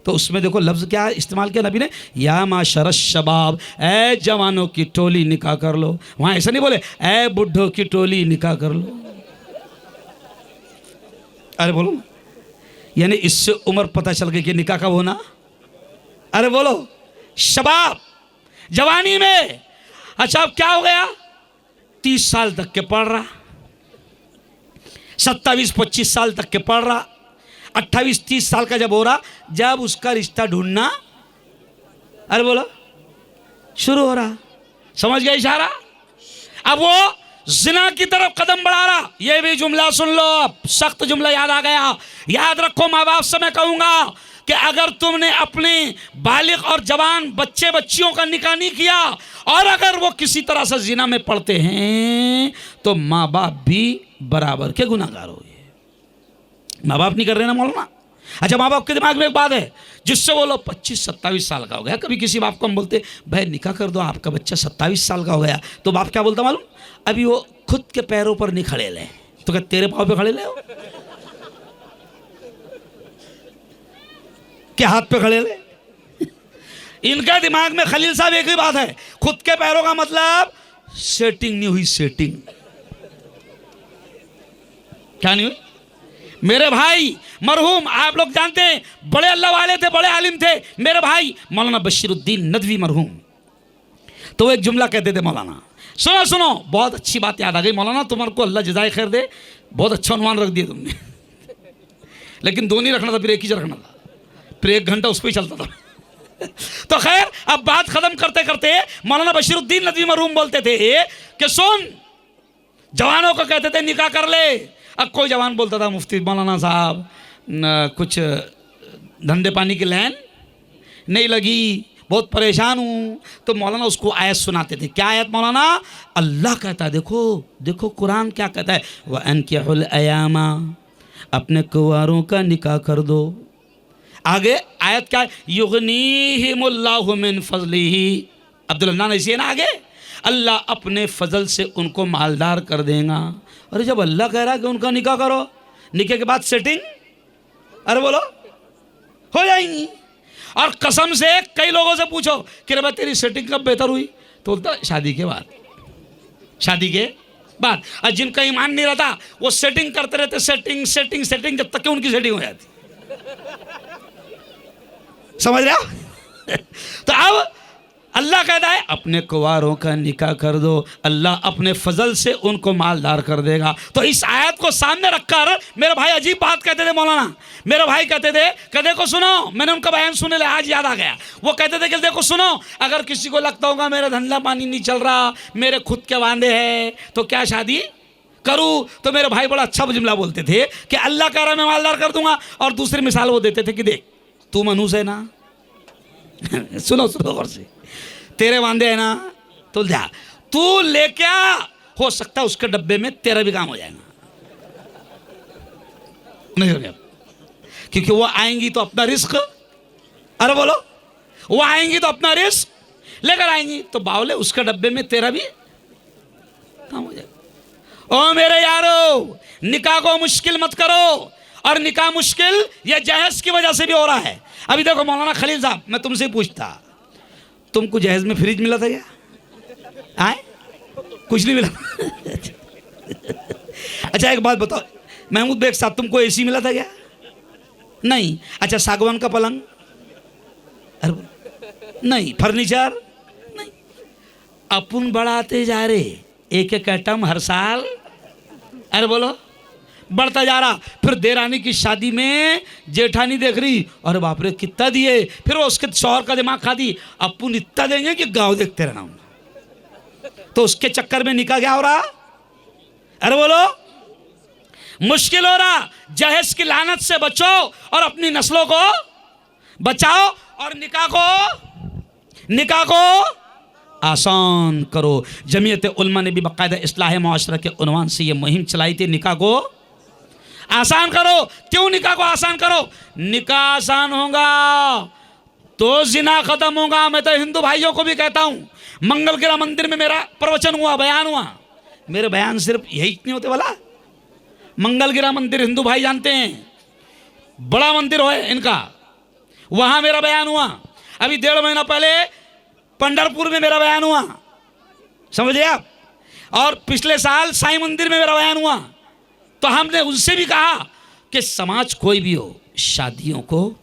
तो उसमें देखो लफ्ज़ क्या इस्तेमाल किया नबी ने, या माशर शबाब, ए जवानों की टोली निकाह कर लो। वहाँ ऐसा नहीं बोले ए बुढ़ों की टोली निकाह कर लो। अरे बोलो, यानी इससे उम्र पता चल गई कि निकाह कब होना। अरे बोलो, शबाब जवानी में। अच्छा अब क्या हो गया? 30 साल तक के पढ़ रहा, 27-25 साल तक के पढ़ रहा, 28-30 साल का जब हो रहा, जब उसका रिश्ता ढूंढना, अरे बोलो, शुरू हो रहा। समझ गए इशारा? अब वो जिना की तरफ कदम बढ़ा रहा। ये भी जुमला सुन लो, अब सख्त जुमला याद आ गया। याद रखो, माँ बाप से मैं कहूंगा कि अगर तुमने अपने बालिग और जवान बच्चे बच्चियों का निकाह नहीं किया और अगर वो किसी तरह से जिना में पड़ते हैं तो माँ बाप भी बराबर के गुनाहगार हो गए। माँ बाप नहीं कर रहे ना मौलाना? अच्छा, माँ बाप के दिमाग में एक बात है जिससे वो लोग 25-27 साल का हो गया। कभी किसी बाप को हम बोलते भाई निकाह कर दो, आपका बच्चा 27 साल का हो गया, तो बाप क्या बोलता मालूम? अभी वो खुद के पैरों पर नहीं खड़े ले। तो क्या तेरे पाँव पे खड़े ले हो? क्या हाथ पे खड़े ले? इनका दिमाग में खलील साहब एक ही बात है, खुद के पैरों का मतलब सेटिंग नहीं हुई। सेटिंग क्या नहीं हुई? मेरे भाई मरहूम, आप लोग जानते हैं, बड़े अल्लाह वाले थे, बड़े आलिम थे मेरे भाई मौलाना बशीरुद्दीन नदवी मरहूम। तो वो एक जुमला कहते थे, मौलाना सुनो सुनो, बहुत अच्छी बात याद आ गई मौलाना, तुम्हारे को अल्लाह जज़ाए खैर दे, बहुत अच्छा अनुमान रख दिया तुमने। लेकिन दो नहीं रखना था, फिर एक ही रखना था, फिर 1 घंटा उस पर ही चलता था। तो खैर, अब बात खत्म करते करते मौलाना बशीरुद्दीन नदवी मरहूम बोलते थे कि सुन, जवानों को कहते थे निकाह कर ले। अब कोई जवान बोलता था मुफ्ती मौलाना साहब कुछ धंधे पानी की लाइन नहीं लगी, बहुत परेशान हूँ। तो मौलाना उसको आयत सुनाते थे। क्या आयत मौलाना? अल्लाह कहता है, देखो देखो कुरान क्या कहता है, वअनकिहुल अयामा, अपने कुंवारों का निकाह कर दो। आगे आयत क्या है? युगनीहिमुल्लाहु मिन फज़लिही। अब्दुल्लाह ऐसी है ना आगे, अल्लाह अपने फजल से उनको मालदार कर देगा। अरे जब अल्लाह कह रहा है कि उनका निकाह करो, निकाह के बाद सेटिंग, अरे बोलो, हो जाएंगी। और कसम से कई लोगों से पूछो कि रे भाई तेरी सेटिंग कब बेहतर हुई, तो बोलता शादी के बाद, शादी के बाद। और जिनका ईमान नहीं रहता वो सेटिंग करते रहते, सेटिंग सेटिंग सेटिंग, जब तक कि उनकी सेटिंग हो जाती। समझ रहे हो? तो अब अल्लाह कहता है अपने कुंवारों का निकाह कर दो, अल्लाह अपने फजल से उनको मालदार कर देगा। तो इस आयत को सामने रखकर मेरे भाई अजीब बात कहते थे मौलाना। मेरे भाई कहते थे कि देखो सुनो, मैंने उनका बयान सुने ले, आज याद आ गया। वो कहते थे कि देखो सुनो, अगर किसी को लगता होगा मेरा धंधा पानी नहीं चल रहा, मेरे खुद के वांदे हैं, तो क्या शादी करूं? तो मेरे भाई बड़ा अच्छा जुमला बोलते थे कि अल्लाह कह रहा मैं मालदार कर दूंगा। और दूसरी मिसाल वो देते थे कि देख तू मनूस है ना, सुनो सुनो गौर से, तेरे वांदे है ना, तो जा तू लेके आ, हो सकता है उसके डब्बे में तेरा भी काम हो जाएगा। नहीं हो गया, क्योंकि वो आएंगी तो अपना रिस्क, अरे बोलो, वो आएंगी तो अपना रिस्क लेकर आएंगी, तो बावले उसके डब्बे में तेरा भी काम हो जाएगा। ओ मेरे यारो, निकाह को मुश्किल मत करो। और निकाह मुश्किल ये जहेज की वजह से भी हो रहा है। अभी देखो मौलाना खलील साहब, मैं तुमसे पूछता, तुमको जहेज में फ्रिज मिला था क्या? आए कुछ नहीं मिला? अच्छा एक बात बताओ महमूद बेग साहब, तुमको एसी मिला था क्या? नहीं। अच्छा सागवान का पलंग? अरे नहीं। फर्नीचर? नहीं। अपन बढ़ाते जा रहे एक एक आइटम हर साल, अरे बोलो, बढ़ता जा रहा। फिर देरानी की शादी में जेठानी देख रही, अरे बाप रे कितना दिए, फिर वो उसके शौहर का दिमाग खा दी, अपुन इतना देंगे कि गाँव देखते रहना। तो उसके चक्कर में निकाह क्या हो रहा, अरे बोलो, मुश्किल हो रहा। जहेज की लानत से बचो और अपनी नस्लों को बचाओ और निकाह को आसान करो। जमीयत उलमा ने भी बाकायदा इस्लाह मुआशरा के उन्वान से ये मुहिम चलाई थी, निकाह को आसान करो। क्यों निकाह को आसान करो? निकाह आसान होगा तो जिना खत्म होगा। मैं तो हिंदू भाइयों को भी कहता हूं, मंगलगिरा मंदिर में मेरा प्रवचन हुआ, बयान हुआ, मेरे बयान सिर्फ यही नहीं होते वाला। मंगलगिरा मंदिर हिंदू भाई जानते हैं, बड़ा मंदिर है इनका, वहां मेरा बयान हुआ। अभी 1.5 महीना पहले पंढरपुर में मेरा बयान हुआ, समझे आप। और पिछले साल साईं मंदिर में मेरा बयान हुआ। तो हमने उनसे भी कहा कि समाज कोई भी हो, शादियों को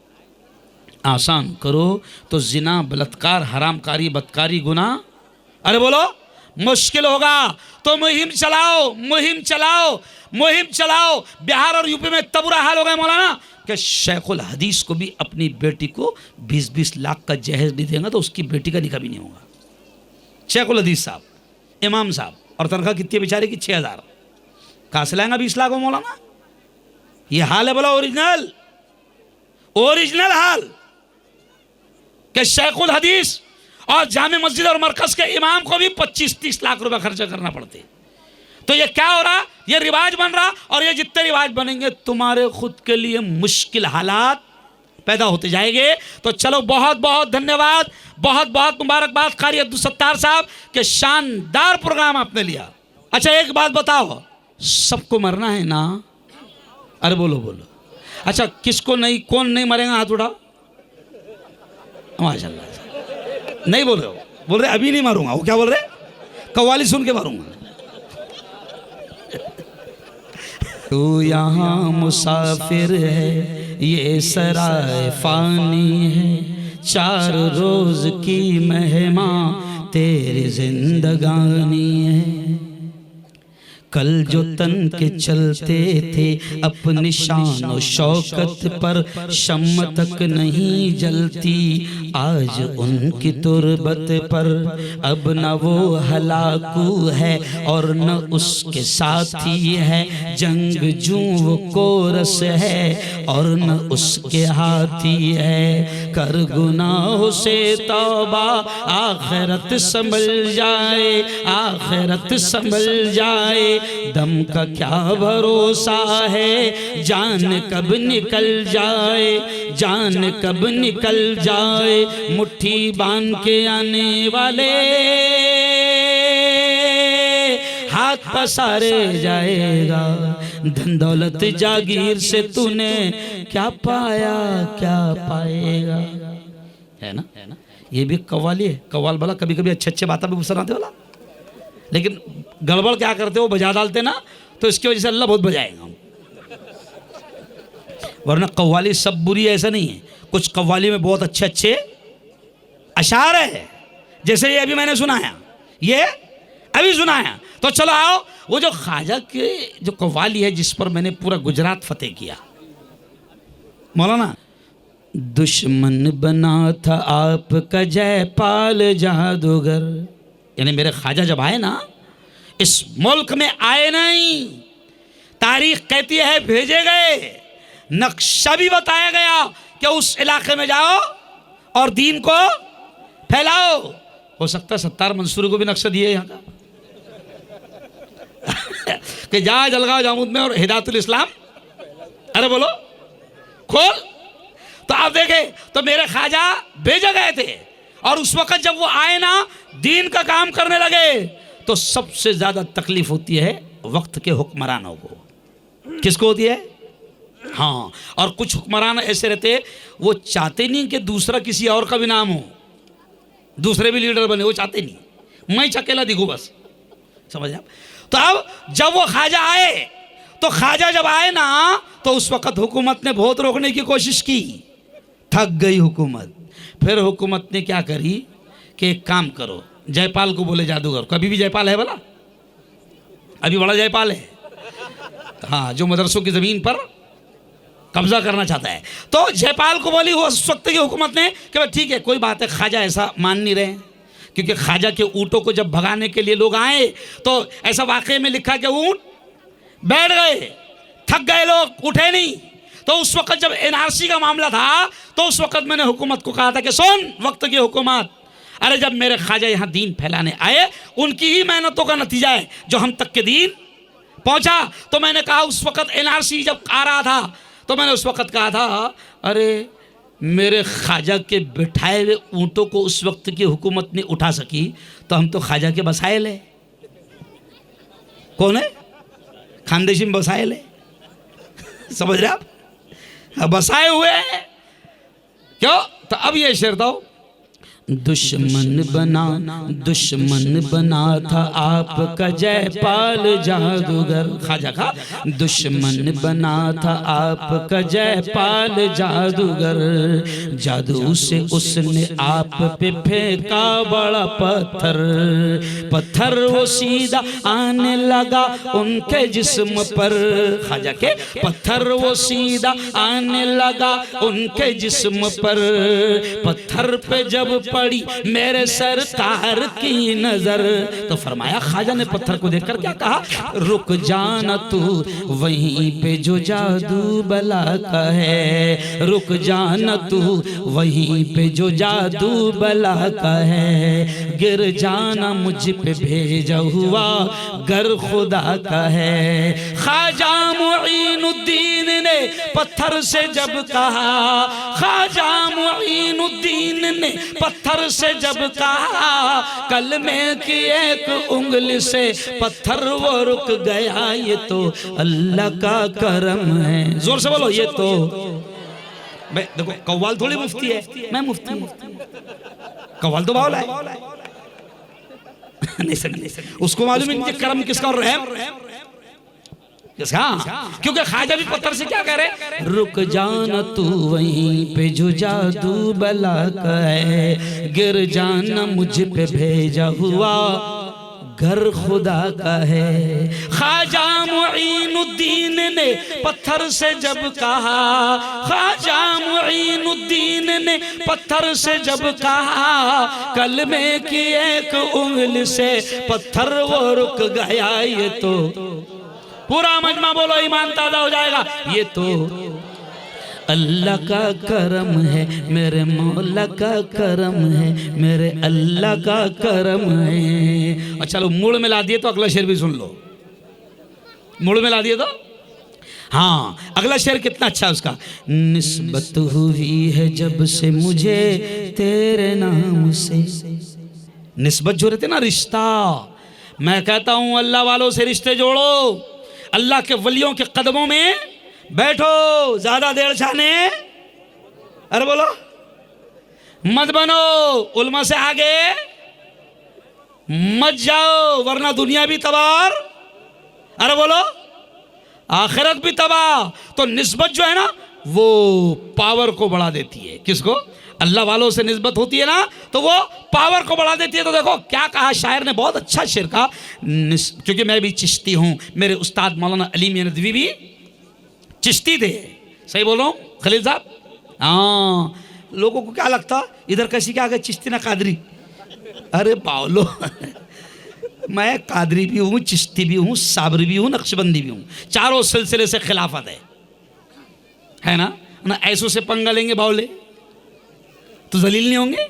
आसान करो तो जिना, बलात्कार, हरामकारी, बदकारी, गुनाह, अरे बोलो, मुश्किल होगा। तो मुहिम चलाओ। बिहार और यूपी में इतना बुरा हाल हो गया मौलाना कि शेखुल हदीस को भी अपनी बेटी को 20-20 लाख का जहेज नहीं देगा तो उसकी बेटी का निकाह भी नहीं होगा। शेखुल हदीस साहब, इमाम साहब, और तनख्वाह कितनी बेचारे की? 6,000। कहाँ से लाएंगा 20 लाख हो मौलाना? ये हाल है बोला, ओरिजिनल हाल कि शेखुल हदीस और जामे मस्जिद और मरकज के इमाम को भी 25-30 लाख रुपए खर्चा करना पड़ते। तो ये क्या हो रहा? ये रिवाज बन रहा, और ये जितने रिवाज बनेंगे तुम्हारे खुद के लिए मुश्किल हालात पैदा होते जाएंगे। तो चलो, बहुत बहुत धन्यवाद, बहुत बहुत मुबारकबाद कारी अब्दुल सत्तार साहब के शानदार प्रोग्राम आपने लिया। अच्छा एक बात बताओ, सबको मरना है ना? अरे बोलो। अच्छा किसको नहीं, कौन नहीं मरेगा? हाथ उठाओ। माशाल्लाह, नहीं बोल रहे अभी नहीं मारूंगा। वो क्या बोल रहे? कव्वाली सुन के मारूंगा। तू यहाँ मुसाफिर है, ये सराय फानी है, 4 रोज की मेहमा तेरी जिंदगानी है। कल जो तन के चलते थे अपनी शान और शौकत पर, शम्म तक नहीं जलती आज उनकी तुरबत पर। अब न वो हलाकू है और न उसके साथी है, जंग जू वो कोरस है और न उसके हाथी है। कर गुनाहों से तौबा, आखिरत संभल जाए, दम का क्या भरोसा है, जान कब निकल जाए, मुट्ठी बांध के आने वाले हाथ पसारे जाएगा। धन दौलत जागीर से तूने क्या पाया, क्या पाएगा, है ना? ये भी कव्वाली है। कव्वाल वाला कभी कभी अच्छे बातें भी सुनाते वाला, लेकिन गड़बड़ क्या करते हो, बजा डालते ना, तो इसकी वजह से अल्लाह बहुत बजाएगा। वरना कव्वाली सब बुरी ऐसा नहीं है, कुछ कव्वाली में बहुत अच्छे अशार है, जैसे ये अभी मैंने सुनाया। तो चलो आओ, वो जो ख्वाजा के जो कव्वाली है जिस पर मैंने पूरा गुजरात फतेह किया, मौलाना, दुश्मन बना था आपका जयपाल जादूगर, यानी मेरे ख्वाजा जब आए ना, इस मुल्क में आए नहीं, तारीख कहती है भेजे गए, नक्शा भी बताया गया कि उस इलाके में जाओ और दीन को फैलाओ। हो सकता है सत्तार मंसूरी को भी नक्शा दिए यहाँ का कि जा जलगांव जामुद में और हिदायतुल इस्लाम, अरे बोलो खोल। तो आप देखें, तो मेरे ख्वाजा भेजे गए थे, और उस वक्त जब वो आए ना, दीन का काम करने लगे, तो सबसे ज्यादा तकलीफ होती है वक्त के हुक्मरानों को। किसको होती है? हाँ, और कुछ हुक्मरान ऐसे रहते, वो चाहते नहीं कि दूसरा किसी और का भी नाम हो, दूसरे भी लीडर बने, वो चाहते नहीं, मैं अकेला दिखूं बस, समझ आप। तो अब जब वो ख्वाजा आए, तो ख्वाजा जब आए ना, तो उस वक्त हुकूमत ने बहुत रोकने की कोशिश की, थक गई हुकूमत। फिर हुकूमत ने क्या करी कि एक काम करो, जयपाल को बोले जादूगर, कभी भी जयपाल है बोला, अभी बड़ा जयपाल है, हाँ, जो मदरसों की ज़मीन पर कब्जा करना चाहता है। तो जयपाल को बोली उस वक्त की हुकूमत ने कि भाई ठीक है, कोई बात है, ख्वाजा ऐसा मान नहीं रहे, क्योंकि ख्वाजा के ऊँटों को जब भगाने के लिए लोग आए तो ऐसा वाकई में लिखा कि ऊँट बैठ गए, थक गए, लोग उठे नहीं। तो उस वक्त जब एनआरसी का मामला था तो उस वक्त मैंने हुकूमत को कहा था कि सुन वक्त की हुकूमत, अरे जब मेरे ख्वाजा यहाँ दीन फैलाने आए, उनकी ही मेहनतों का नतीजा है जो हम तक के दीन पहुँचा। तो मैंने कहा उस वक्त एनआरसी जब आ रहा था तो मैंने उस वक्त कहा था, अरे मेरे ख्वाजा के बिठाए हुए ऊँटों को उस वक्त की हुकूमत नहीं उठा सकी तो हम तो ख्वाजा के बसायल है। कौन है? खानदेशी में बसायल है, समझ रहे आप? बसाए हुए हैं क्यों? तो अब ये शेर दो, दुश्मन बना था आपका जयपाल जादूगर। ख्वाजा का दुश्मन बना था आपका जयपाल जादूगर, जादू से उसने आप पे फेंका बड़ा पत्थर वो सीधा आने लगा उनके जिस्म पर। ख्वाजा के पत्थर वो सीधा आने लगा उनके जिस्म पर, पत्थर पे जब पड़ी मेरे सरकार की नजर। तो फरमाया, ख्वाजा ने पत्थर को देखकर क्या कहा, रुक जाना तू वहीं पे जो जादू बला का है, रुक जाना तू वहीं पे जो जादू बला का है, गिर जाना मुझ पे भेजा हुआ गर खुदा का है। ख्वाजा मुईनुद्दीन ने पत्थर से जब कहा, ख्वाजा मुईनुद्दीन ने पत्थर से जब कहा, कलमे की एक उंगली से पत्थर वो रुक गया, ये तो अल्लाह का करम है। जोर से बोलो, ये तो भाई देखो, कव्वाल थोड़ी मुफ्ती है, मैं मुफ्ती हूं, कव्वाल तो बावला है। नहीं, उसको मालूम है करम किसका और रहम किसका, क्योंकि ख्वाजा भी पत्थर से क्या कह रहे, रुक जाना तू वहीं पे जो जादू बला का है, गिर जाना मुझ पे भेजा हुआ घर खुदा का है। ख्वाजा मुईनुद्दीन ने पत्थर से जब कहा, ख्वाजा मुईनुद्दीन ने पत्थर से जब कहा, कलमे की एक उंगली से पत्थर वो रुक गया, ये तो पूरा मजमा बोलो ईमान ताज़ा हो जाएगा, ये तो अल्लाह का करम है, मेरे मौला का करम है, मेरे अल्लाह का करम है। और चलो मूड में ला दिए तो अगला शेर भी सुन लो, मूड में ला दिए तो हाँ, अगला शेर कितना अच्छा उसका, निस्बत हुई है जब से मुझे तेरे नाम से। निस्बत जो रहते ना, रिश्ता, मैं कहता हूं अल्लाह वालों से रिश्ते जोड़ो, अल्लाह के वलियों के कदमों में बैठो, ज्यादा देर जाने अरे बोलो मत बनो, उल्मा से आगे मत जाओ, वरना दुनिया भी तबाह, अरे बोलो आखिरत भी तबाह। तो निस्बत जो है ना वो पावर को बढ़ा देती है। किसको? अल्लाह वालों से निस्बत होती है ना तो वो पावर को बढ़ा देती है। तो देखो क्या कहा शायर ने, बहुत अच्छा शेर कहा, क्योंकि मैं भी चिश्ती हूँ, मेरे उस्ताद मौलाना अली मियां नदवी भी चिश्ती थे, सही बोल रहा हूँ खलील साहब? हाँ, लोगों को क्या लगता इधर कैसी क्या गए चिश्ती ना कादरी, अरे पावलो मैं कादरी भी हूँ, चिश्ती भी हूँ, साबरी भी हूँ, नक्शबंदी भी हूँ, चारों सिलसिले से खिलाफत है ना ऐसों से पंगा लेंगे बावले तो जलील नहीं होंगे,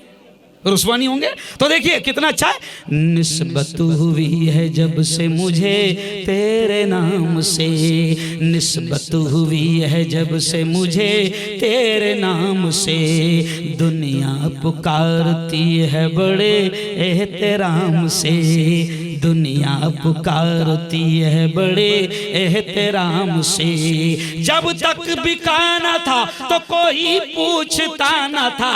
रुसवा नहीं होंगे। तो देखिए कितना अच्छा है, निस्बत हुई है जब से मुझे तेरे नाम से, निस्बत हुई है जब से मुझे तेरे नाम से, दुनिया पुकारती है बड़े एहतराम से, दुनिया पुकारती है बड़े एहतराम से। जब तक बिकाना था तो कोई पूछता न था,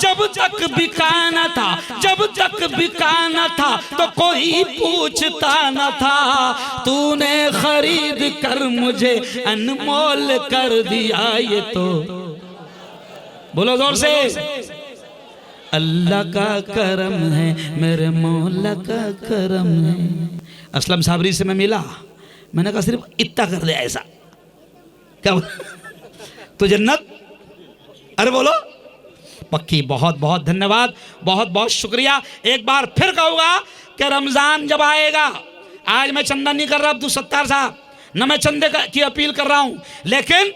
जब तक बिकाना था, जब तक बिकाना था तो कोई पूछता न था, तूने खरीद कर मुझे अनमोल कर दिया, ये तो बोलो जोर से अल्लाह का करम है, मेरे मौला का करम है। असलम साबरी से मैं मिला, मैंने कहा सिर्फ इतना कर दे ऐसा, क्या तो जन्नत। अरे बोलो पक्की। बहुत बहुत धन्यवाद, बहुत बहुत शुक्रिया। एक बार फिर कहूँगा कि रमज़ान जब आएगा, आज मैं चंदा नहीं कर रहा अब्दुल सत्तार साहब, न मैं चंदे की अपील कर रहा हूँ, लेकिन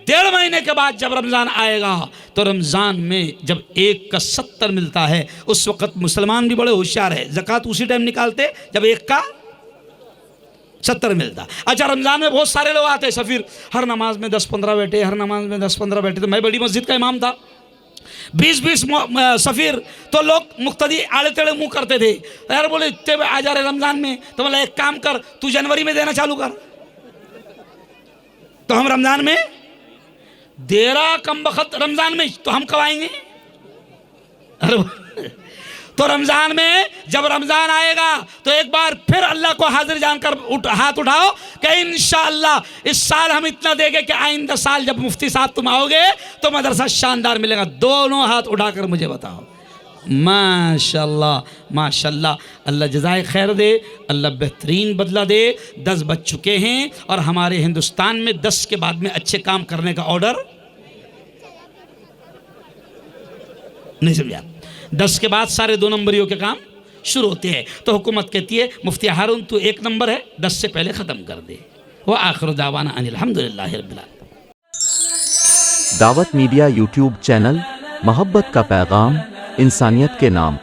1.5 महीने के बाद जब रमज़ान आएगा तो रमज़ान में जब 1 का 70 मिलता है, उस वक़्त मुसलमान भी बड़े होशियार है, ज़कात उसी टाइम निकालते जब 1 का 70 मिलता। अच्छा, रमज़ान में बहुत सारे लोग आते हैं सफ़ीर, हर नमाज में 10-15 बैठे, हर नमाज में 10-15 बैठे। तो मैं बड़ी मस्जिद का इमाम था, 20-20 सफ़ीर, तो लोग मुक्तदी आड़े टेढ़े मुँह करते थे। यार बोले इतने आ जा रहे रमज़ान में, तो बोला एक काम कर, तू जनवरी में देना चालू कर। तो हम रमज़ान में दे रहा कम वक़्त, रमज़ान में तो हम कब आएंगे? अरे तो रमज़ान में जब रमज़ान आएगा तो एक बार फिर अल्लाह को हाजिर जानकर हाथ उठाओ कि इंशाअल्लाह इस साल हम इतना देंगे कि आइंदा साल जब मुफ्ती साहब तुम आओगे तो मदरसा शानदार मिलेगा। दोनों हाथ उठाकर मुझे बताओ। माशाअल्लाह माशाअल्लाह, अल्लाह जज़ाए खैर दे, अल्लाह बेहतरीन बदला दे। 10 बज चुके हैं और हमारे हिंदुस्तान में 10 के बाद में अच्छे काम करने का ऑर्डर नहीं समझा। 10 के बाद सारे 2 नंबरियों के काम शुरू होते हैं। तो हुकूमत कहती है मुफ्ती हारून तू 1 नंबर है, 10 से पहले ख़त्म कर दे। वह आखिर दावाना अनिल हम्दुलिल्लाहि रब्बिल आलमीन। दावत मीडिया यूट्यूब चैनल, मोहब्बत का पैगाम, इंसानियत के नाम।